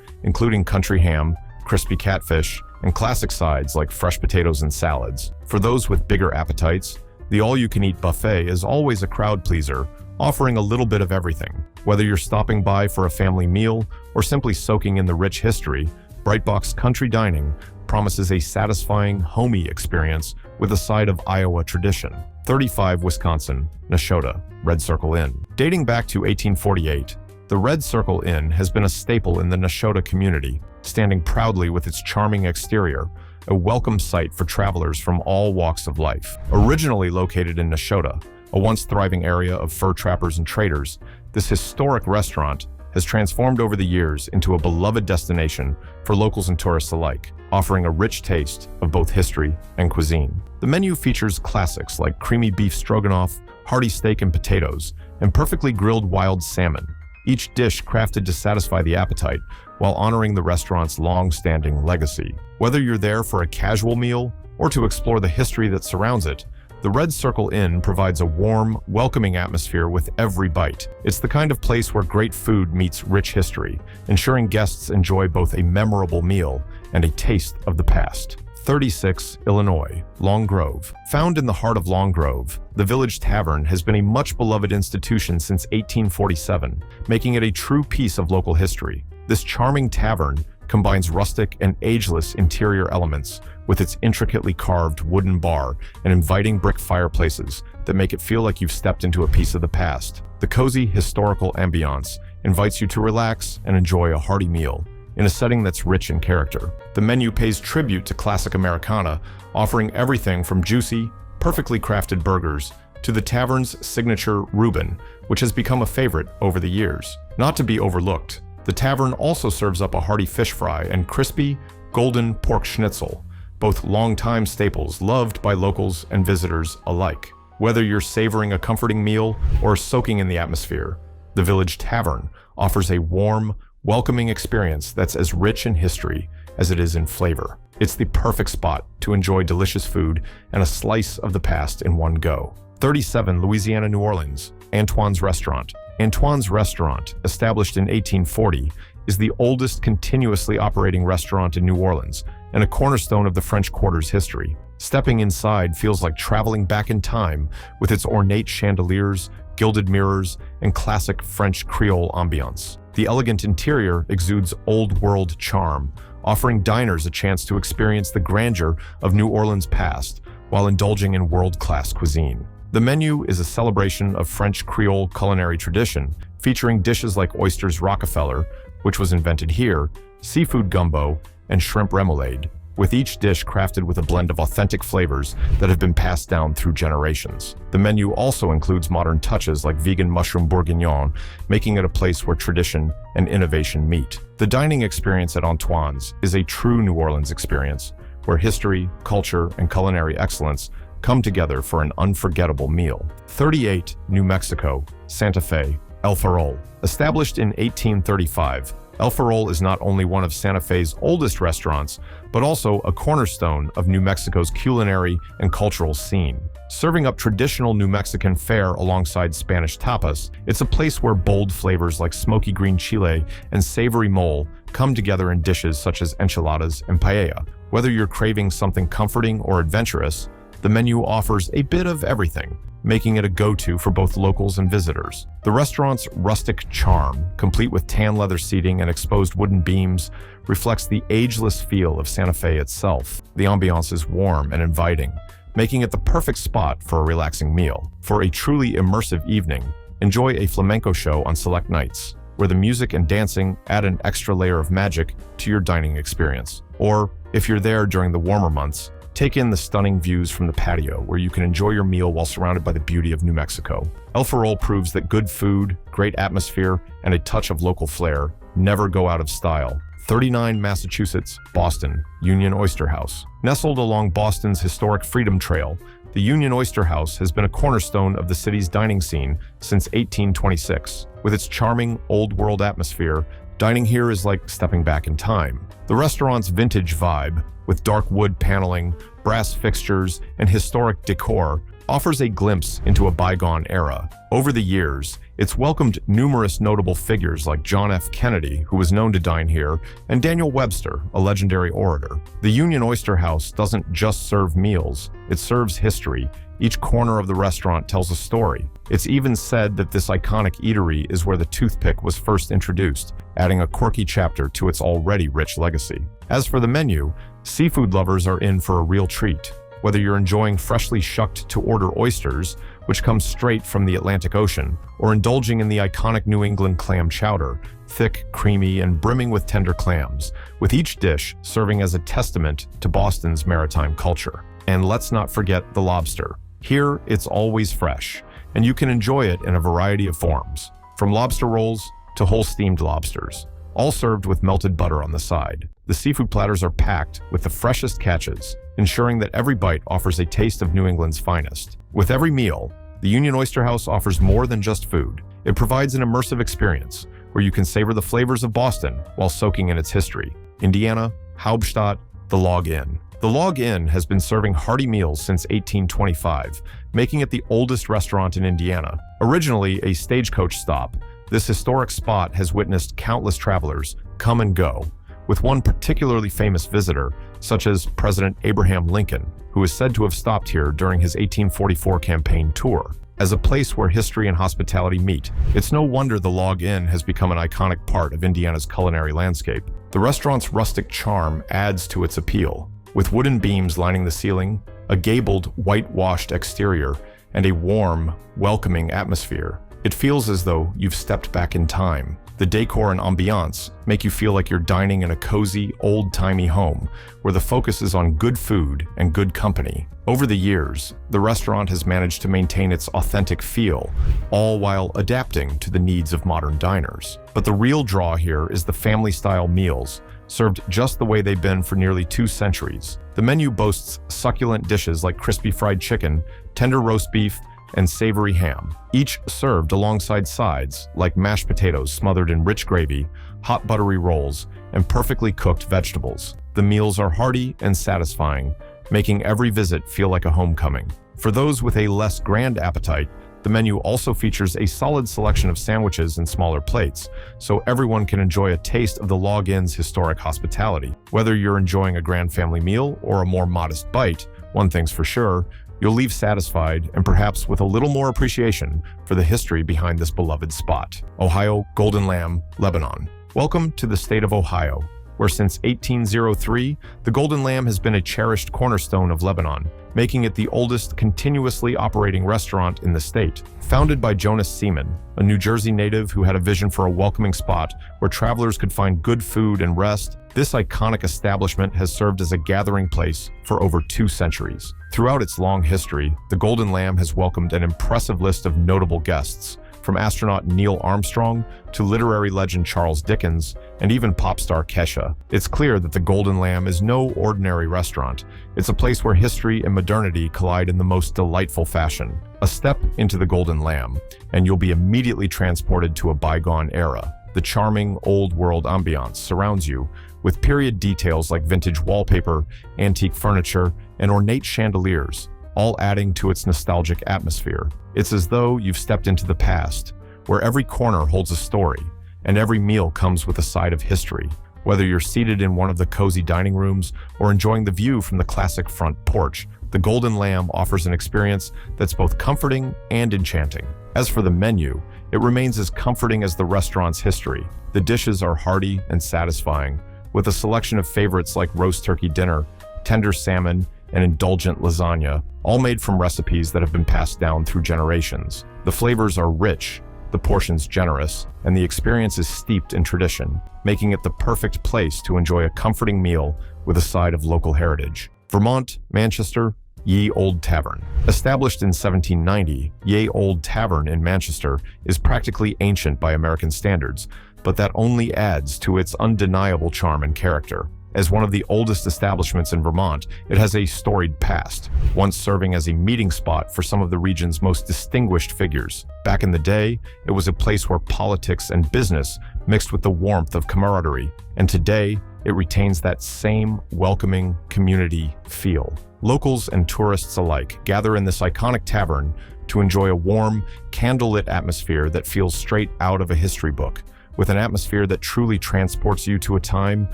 Speaker 1: including country ham, crispy catfish, and classic sides like fresh potatoes and salads. For those with bigger appetites, the all-you-can-eat buffet is always a crowd pleaser, offering a little bit of everything. Whether you're stopping by for a family meal or simply soaking in the rich history, Brightbox Country Dining promises a satisfying, homey experience with a side of Iowa tradition. 35 Wisconsin, Nashotah, Red Circle Inn. Dating back to 1848, the Red Circle Inn has been a staple in the Nashotah community, standing proudly with its charming exterior, a welcome sight for travelers from all walks of life. Originally located in Nashotah, a once thriving area of fur trappers and traders, this historic restaurant has transformed over the years into a beloved destination for locals and tourists alike, offering a rich taste of both history and cuisine. The menu features classics like creamy beef stroganoff, hearty steak and potatoes, and perfectly grilled wild salmon, each dish crafted to satisfy the appetite while honoring the restaurant's long-standing legacy. Whether you're there for a casual meal or to explore the history that surrounds it, the Red Circle Inn provides a warm, welcoming atmosphere with every bite. It's the kind of place where great food meets rich history, ensuring guests enjoy both a memorable meal and a taste of the past. 36 Illinois, Long Grove. Found in the heart of Long Grove, the Village Tavern has been a much-beloved institution since 1847, making it a true piece of local history. This charming tavern combines rustic and ageless interior elements with its intricately carved wooden bar and inviting brick fireplaces that make it feel like you've stepped into a piece of the past. The cozy, historical ambiance invites you to relax and enjoy a hearty meal in a setting that's rich in character. The menu pays tribute to classic Americana, offering everything from juicy, perfectly crafted burgers to the tavern's signature Reuben, which has become a favorite over the years. Not to be overlooked, the tavern also serves up a hearty fish fry and crispy, golden pork schnitzel, both longtime staples loved by locals and visitors alike. Whether you're savoring a comforting meal or soaking in the atmosphere, the Village Tavern offers a warm, welcoming experience that's as rich in history as it is in flavor. It's the perfect spot to enjoy delicious food and a slice of the past in one go. 37 Louisiana, New Orleans, Antoine's Restaurant. Antoine's Restaurant, established in 1840, is the oldest continuously operating restaurant in New Orleans and a cornerstone of the French Quarter's history. Stepping inside feels like traveling back in time with its ornate chandeliers, gilded mirrors, and classic French Creole ambiance. The elegant interior exudes old-world charm, offering diners a chance to experience the grandeur of New Orleans' past while indulging in world-class cuisine. The menu is a celebration of French Creole culinary tradition, featuring dishes like oysters Rockefeller, which was invented here, seafood gumbo, and shrimp remoulade, with each dish crafted with a blend of authentic flavors that have been passed down through generations. The menu also includes modern touches like vegan mushroom bourguignon, making it a place where tradition and innovation meet. The dining experience at Antoine's is a true New Orleans experience, where history, culture, and culinary excellence come together for an unforgettable meal. 38 New Mexico, Santa Fe, El Farol. Established in 1835, El Farol is not only one of Santa Fe's oldest restaurants, but also a cornerstone of New Mexico's culinary and cultural scene. Serving up traditional New Mexican fare alongside Spanish tapas, it's a place where bold flavors like smoky green chile and savory mole come together in dishes such as enchiladas and paella. Whether you're craving something comforting or adventurous, the menu offers a bit of everything, making it a go-to for both locals and visitors. The restaurant's rustic charm, complete with tan leather seating and exposed wooden beams, reflects the ageless feel of Santa Fe itself. The ambiance is warm and inviting, making it the perfect spot for a relaxing meal. For a truly immersive evening, enjoy a flamenco show on select nights, where the music and dancing add an extra layer of magic to your dining experience. Or, if you're there during the warmer months, take in the stunning views from the patio where you can enjoy your meal while surrounded by the beauty of New Mexico. El Farol proves that good food, great atmosphere, and a touch of local flair never go out of style. 39 Massachusetts, Boston, Union Oyster House. Nestled along Boston's historic Freedom Trail, the Union Oyster House has been a cornerstone of the city's dining scene since 1826. With its charming, old-world atmosphere, dining here is like stepping back in time. The restaurant's vintage vibe, with dark wood paneling, brass fixtures, and historic decor, offers a glimpse into a bygone era. Over the years, it's welcomed numerous notable figures like John F. Kennedy, who was known to dine here, and Daniel Webster, a legendary orator. The Union Oyster House doesn't just serve meals, it serves history. Each corner of the restaurant tells a story. It's even said that this iconic eatery is where the toothpick was first introduced, adding a quirky chapter to its already rich legacy. As for the menu, seafood lovers are in for a real treat. Whether you're enjoying freshly shucked to order oysters, which come straight from the Atlantic Ocean, or indulging in the iconic New England clam chowder, thick, creamy, and brimming with tender clams, with each dish serving as a testament to Boston's maritime culture. And let's not forget the lobster. Here, it's always fresh, and you can enjoy it in a variety of forms, from lobster rolls to whole steamed lobsters, all served with melted butter on the side. The seafood platters are packed with the freshest catches, ensuring that every bite offers a taste of New England's finest. With every meal, the Union Oyster House offers more than just food. It provides an immersive experience where you can savor the flavors of Boston while soaking in its history. Indiana, Hauptstadt, the Log Inn. The Log Inn has been serving hearty meals since 1825, making it the oldest restaurant in Indiana. Originally a stagecoach stop, this historic spot has witnessed countless travelers come and go, with one particularly famous visitor, such as President Abraham Lincoln, who is said to have stopped here during his 1844 campaign tour. As a place where history and hospitality meet, it's no wonder the Log Inn has become an iconic part of Indiana's culinary landscape. The restaurant's rustic charm adds to its appeal, with wooden beams lining the ceiling, a gabled, whitewashed exterior, and a warm, welcoming atmosphere. It feels as though you've stepped back in time. The decor and ambiance make you feel like you're dining in a cozy, old-timey home, where the focus is on good food and good company. Over the years, the restaurant has managed to maintain its authentic feel, all while adapting to the needs of modern diners. But the real draw here is the family-style meals, served just the way they've been for nearly 2 centuries. The menu boasts succulent dishes like crispy fried chicken, tender roast beef, and savory ham, each served alongside sides like mashed potatoes smothered in rich gravy, hot buttery rolls, and perfectly cooked vegetables. The meals are hearty and satisfying, making every visit feel like a homecoming. For those with a less grand appetite, the menu also features a solid selection of sandwiches and smaller plates, so everyone can enjoy a taste of the Log Inn's historic hospitality. Whether you're enjoying a grand family meal or a more modest bite, one thing's for sure, you'll leave satisfied and perhaps with a little more appreciation for the history behind this beloved spot. Ohio, Golden Lamb, Lebanon. Welcome to the state of Ohio, where since 1803, the Golden Lamb has been a cherished cornerstone of Lebanon, making it the oldest continuously operating restaurant in the state. Founded by Jonas Seaman, a New Jersey native who had a vision for a welcoming spot where travelers could find good food and rest, this iconic establishment has served as a gathering place for over 2 centuries. Throughout its long history, the Golden Lamb has welcomed an impressive list of notable guests, from astronaut Neil Armstrong to literary legend Charles Dickens, and even pop star Kesha. It's clear that the Golden Lamb is no ordinary restaurant. It's a place where history and modernity collide in the most delightful fashion. A step into the Golden Lamb, and you'll be immediately transported to a bygone era. The charming, old-world ambiance surrounds you, with period details like vintage wallpaper, antique furniture, and ornate chandeliers, all adding to its nostalgic atmosphere. It's as though you've stepped into the past, where every corner holds a story, and every meal comes with a side of history. Whether you're seated in one of the cozy dining rooms or enjoying the view from the classic front porch, the Golden Lamb offers an experience that's both comforting and enchanting. As for the menu, it remains as comforting as the restaurant's history. The dishes are hearty and satisfying, with a selection of favorites like roast turkey dinner, tender salmon, and indulgent lasagna, all made from recipes that have been passed down through generations. The flavors are rich, the portions generous, and the experience is steeped in tradition, making it the perfect place to enjoy a comforting meal with a side of local heritage. Vermont, Manchester, Ye Old Tavern. Established in 1790, Ye Old Tavern in Manchester is practically ancient by American standards, but that only adds to its undeniable charm and character. As one of the oldest establishments in Vermont, it has a storied past, once serving as a meeting spot for some of the region's most distinguished figures. Back in the day, it was a place where politics and business mixed with the warmth of camaraderie, and today, it retains that same welcoming community feel. Locals and tourists alike gather in this iconic tavern to enjoy a warm, candlelit atmosphere that feels straight out of a history book, with an atmosphere that truly transports you to a time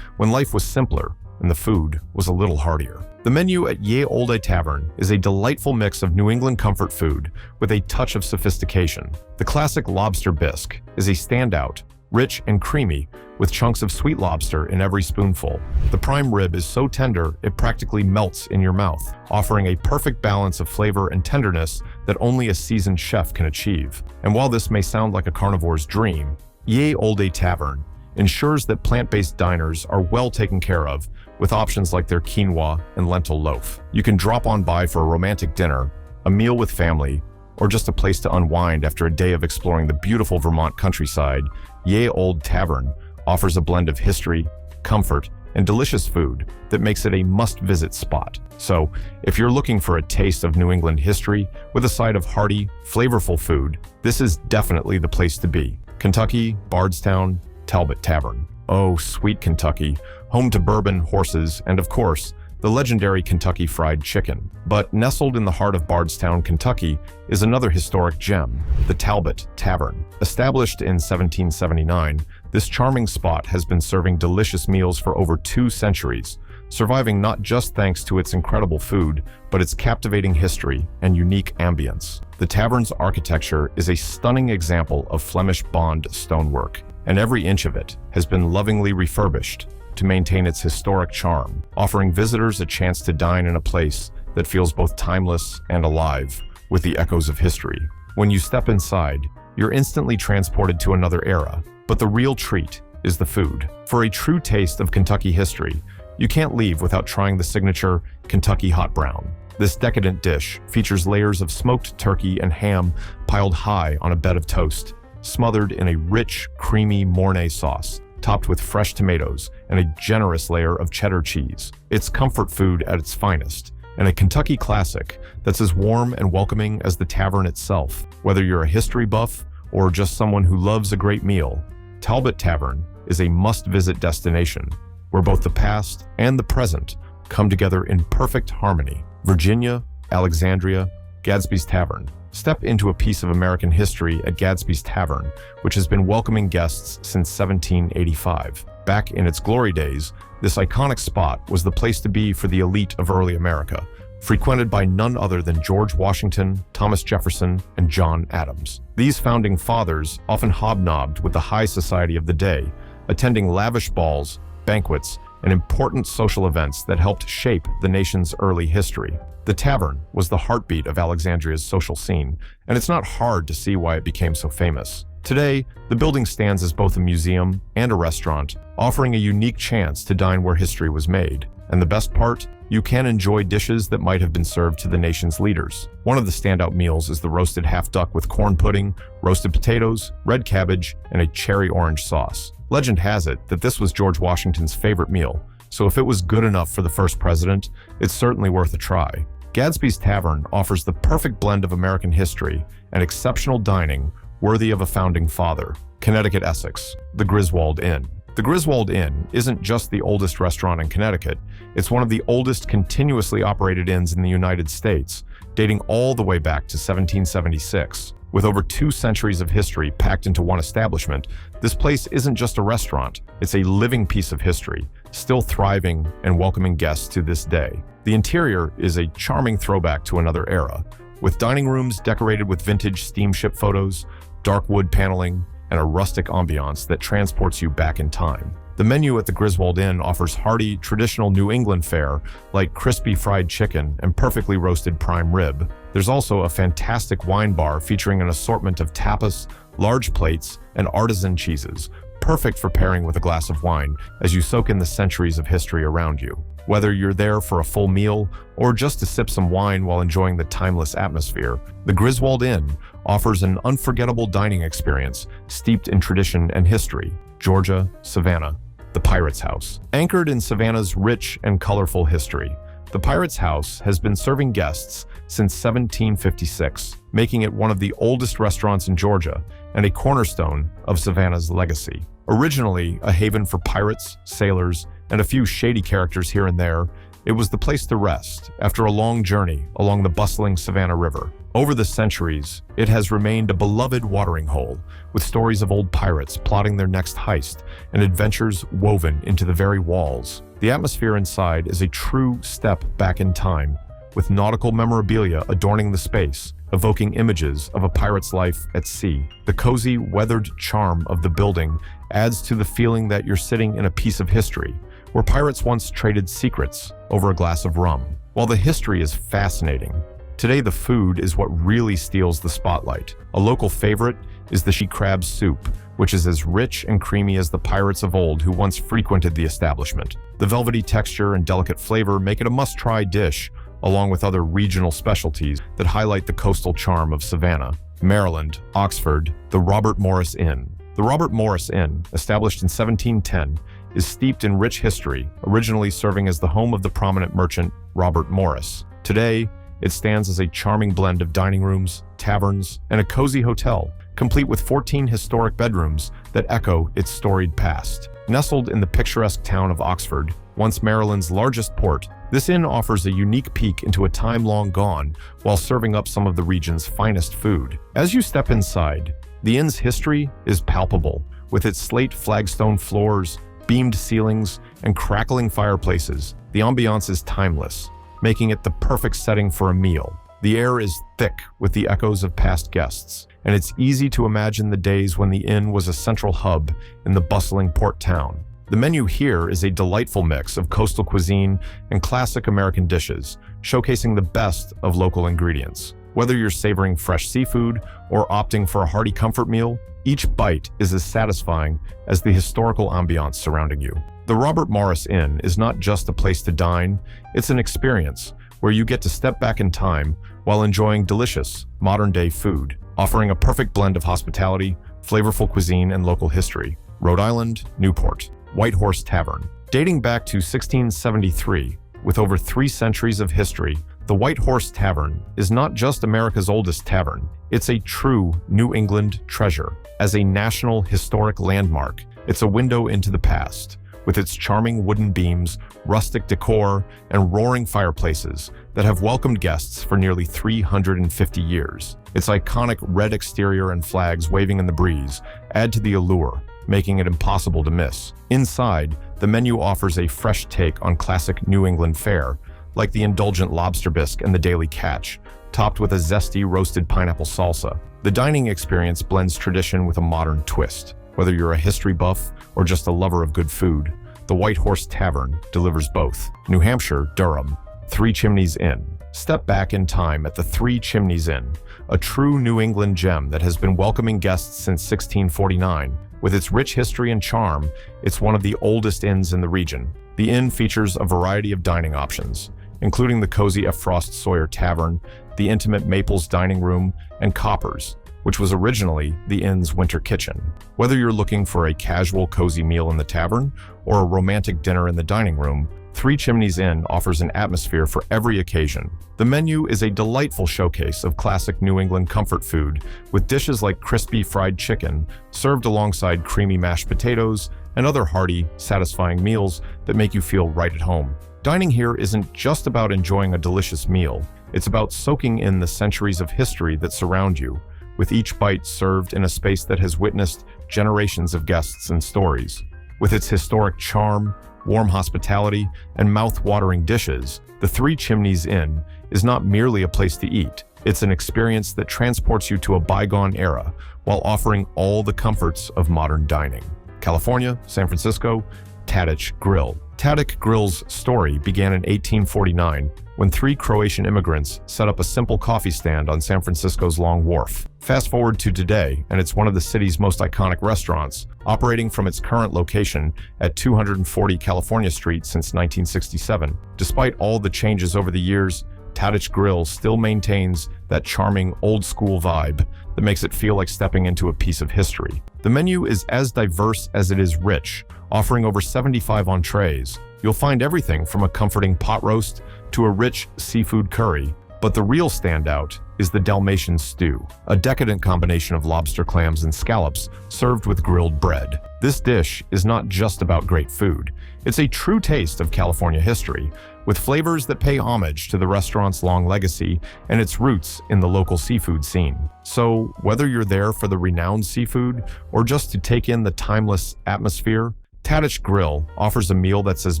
Speaker 1: when life was simpler and the food was a little heartier. The menu at Ye Olde Tavern is a delightful mix of New England comfort food with a touch of sophistication. The classic lobster bisque is a standout, rich and creamy, with chunks of sweet lobster in every spoonful. The prime rib is so tender it practically melts in your mouth, offering a perfect balance of flavor and tenderness that only a seasoned chef can achieve. And while this may sound like a carnivore's dream, Ye Olde Tavern ensures that plant-based diners are well taken care of with options like their quinoa and lentil loaf. You can drop on by for a romantic dinner, a meal with family, or just a place to unwind after a day of exploring the beautiful Vermont countryside. Ye Olde Tavern offers a blend of history, comfort, and delicious food that makes it a must-visit spot. So, if you're looking for a taste of New England history with a side of hearty, flavorful food, this is definitely the place to be. Kentucky, Bardstown, Talbot Tavern. Oh, sweet Kentucky, home to bourbon, horses, and of course, the legendary Kentucky Fried Chicken. But nestled in the heart of Bardstown, Kentucky, is another historic gem, the Talbot Tavern. Established in 1779, this charming spot has been serving delicious meals for over 2 centuries, surviving not just thanks to its incredible food, but its captivating history and unique ambience. The tavern's architecture is a stunning example of Flemish Bond stonework, and every inch of it has been lovingly refurbished to maintain its historic charm, offering visitors a chance to dine in a place that feels both timeless and alive with the echoes of history. When you step inside, you're instantly transported to another era, but the real treat is the food. For a true taste of Kentucky history, you can't leave without trying the signature Kentucky Hot Brown. This decadent dish features layers of smoked turkey and ham piled high on a bed of toast, smothered in a rich, creamy Mornay sauce, topped with fresh tomatoes and a generous layer of cheddar cheese. It's comfort food at its finest, and a Kentucky classic that's as warm and welcoming as the tavern itself. Whether you're a history buff or just someone who loves a great meal, Talbot Tavern is a must-visit destination where both the past and the present come together in perfect harmony. Virginia, Alexandria, Gadsby's Tavern. Step into a piece of American history at Gadsby's Tavern, which has been welcoming guests since 1785. Back in its glory days, this iconic spot was the place to be for the elite of early America, frequented by none other than George Washington, Thomas Jefferson, and John Adams. These founding fathers often hobnobbed with the high society of the day, attending lavish balls, banquets, and important social events that helped shape the nation's early history. The tavern was the heartbeat of Alexandria's social scene, and it's not hard to see why it became so famous. Today, the building stands as both a museum and a restaurant, offering a unique chance to dine where history was made. And the best part? You can enjoy dishes that might have been served to the nation's leaders. One of the standout meals is the roasted half duck with corn pudding, roasted potatoes, red cabbage, and a cherry orange sauce. Legend has it that this was George Washington's favorite meal, so if it was good enough for the first president, it's certainly worth a try. Gadsby's Tavern offers the perfect blend of American history and exceptional dining worthy of a founding father. Connecticut, Essex, the Griswold Inn. The Griswold Inn isn't just the oldest restaurant in Connecticut, it's one of the oldest continuously operated inns in the United States, dating all the way back to 1776. With over 2 centuries of history packed into one establishment, this place isn't just a restaurant, it's a living piece of history, still thriving and welcoming guests to this day. The interior is a charming throwback to another era, with dining rooms decorated with vintage steamship photos, dark wood paneling, and a rustic ambiance that transports you back in time. The menu at the Griswold Inn offers hearty, traditional New England fare like crispy fried chicken and perfectly roasted prime rib. There's also a fantastic wine bar featuring an assortment of tapas, large plates, and artisan cheeses, perfect for pairing with a glass of wine as you soak in the centuries of history around you. Whether you're there for a full meal or just to sip some wine while enjoying the timeless atmosphere, the Griswold Inn offers an unforgettable dining experience steeped in tradition and history. Georgia, Savannah. the Pirate's House. Anchored in Savannah's rich and colorful history, the Pirate's House has been serving guests since 1756, making it one of the oldest restaurants in Georgia and a cornerstone of Savannah's legacy. Originally a haven for pirates, sailors, and a few shady characters here and there, it was the place to rest after a long journey along the bustling Savannah River. Over the centuries, it has remained a beloved watering hole, with stories of old pirates plotting their next heist and adventures woven into the very walls. The atmosphere inside is a true step back in time, with nautical memorabilia adorning the space, evoking images of a pirate's life at sea. The cozy, weathered charm of the building adds to the feeling that you're sitting in a piece of history, where pirates once traded secrets over a glass of rum. While the history is fascinating, today the food is what really steals the spotlight. A local favorite is the she crab soup, which is as rich and creamy as the pirates of old who once frequented the establishment. The velvety texture and delicate flavor make it a must-try dish, along with other regional specialties that highlight the coastal charm of Savannah. Maryland, Oxford, the Robert Morris Inn. The Robert Morris Inn, established in 1710, is steeped in rich history, originally serving as the home of the prominent merchant Robert Morris. Today, it stands as a charming blend of dining rooms, taverns, and a cozy hotel, complete with 14 historic bedrooms that echo its storied past. Nestled in the picturesque town of Oxford, once Maryland's largest port, this inn offers a unique peek into a time long gone while serving up some of the region's finest food. As you step inside, the inn's history is palpable, with its slate flagstone floors, beamed ceilings, and crackling fireplaces. The ambiance is timeless, making it the perfect setting for a meal. The air is thick with the echoes of past guests, and it's easy to imagine the days when the inn was a central hub in the bustling port town. The menu here is a delightful mix of coastal cuisine and classic American dishes, showcasing the best of local ingredients. Whether you're savoring fresh seafood or opting for a hearty comfort meal, each bite is as satisfying as the historical ambiance surrounding you. The Robert Morris Inn is not just a place to dine, it's an experience where you get to step back in time while enjoying delicious, modern-day food, offering a perfect blend of hospitality, flavorful cuisine, and local history. Rhode Island, Newport. White Horse Tavern. Dating back to 1673, with over 3 centuries of history, the White Horse Tavern is not just America's oldest tavern, it's a true New England treasure. As a national historic landmark, it's a window into the past, with its charming wooden beams, rustic decor, and roaring fireplaces that have welcomed guests for nearly 350 years. Its iconic red exterior and flags waving in the breeze add to the allure, making it impossible to miss. Inside, the menu offers a fresh take on classic New England fare, like the indulgent lobster bisque and the daily catch, topped with a zesty roasted pineapple salsa. The dining experience blends tradition with a modern twist. Whether you're a history buff or just a lover of good food, the White Horse Tavern delivers both. New Hampshire, Durham. Three Chimneys Inn. Step back in time at the Three Chimneys Inn, a true New England gem that has been welcoming guests since 1649. With its rich history and charm, it's one of the oldest inns in the region. The inn features a variety of dining options, including the cozy F. Frost Sawyer Tavern, the intimate Maples Dining Room, and Copper's, which was originally the inn's winter kitchen. Whether you're looking for a casual, cozy meal in the tavern or a romantic dinner in the dining room, Three Chimneys Inn offers an atmosphere for every occasion. The menu is a delightful showcase of classic New England comfort food, with dishes like crispy fried chicken served alongside creamy mashed potatoes and other hearty, satisfying meals that make you feel right at home. Dining here isn't just about enjoying a delicious meal, it's about soaking in the centuries of history that surround you, with each bite served in a space that has witnessed generations of guests and stories. With its historic charm, warm hospitality, and mouth-watering dishes, the Three Chimneys Inn is not merely a place to eat. It's an experience that transports you to a bygone era while offering all the comforts of modern dining. California, San Francisco, Tadic Grill. Tadic Grill's story began in 1849 when 3 Croatian immigrants set up a simple coffee stand on San Francisco's Long Wharf. Fast forward to today, and it's one of the city's most iconic restaurants, operating from its current location at 240 California Street since 1967. Despite all the changes over the years, Tadich Grill still maintains that charming old-school vibe that makes it feel like stepping into a piece of history. The menu is as diverse as it is rich, offering over 75 entrees. You'll find everything from a comforting pot roast to a rich seafood curry. But the real standout is the Dalmatian stew, a decadent combination of lobster clams and scallops served with grilled bread. This dish is not just about great food. It's a true taste of California history, with flavors that pay homage to the restaurant's long legacy and its roots in the local seafood scene. So, whether you're there for the renowned seafood or just to take in the timeless atmosphere, Tadich Grill offers a meal that's as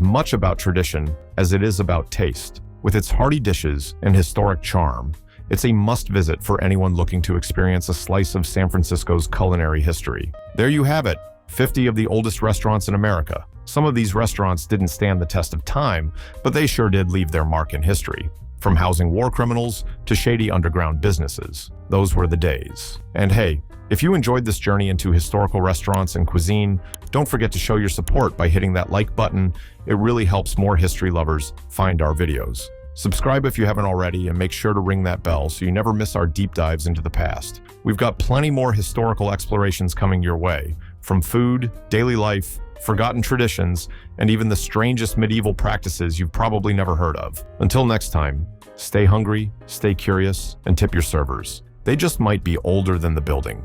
Speaker 1: much about tradition as it is about taste. With its hearty dishes and historic charm, it's a must-visit for anyone looking to experience a slice of San Francisco's culinary history. There you have it, 50 of the oldest restaurants in America. Some of these restaurants didn't stand the test of time, but they sure did leave their mark in history. From housing war criminals to shady underground businesses. Those were the days. And hey, if you enjoyed this journey into historical restaurants and cuisine, don't forget to show your support by hitting that like button. It really helps more history lovers find our videos. Subscribe if you haven't already, and make sure to ring that bell so you never miss our deep dives into the past. We've got plenty more historical explorations coming your way, from food, daily life, forgotten traditions, and even the strangest medieval practices you've probably never heard of. Until next time, stay hungry, stay curious, and tip your servers. They just might be older than the building.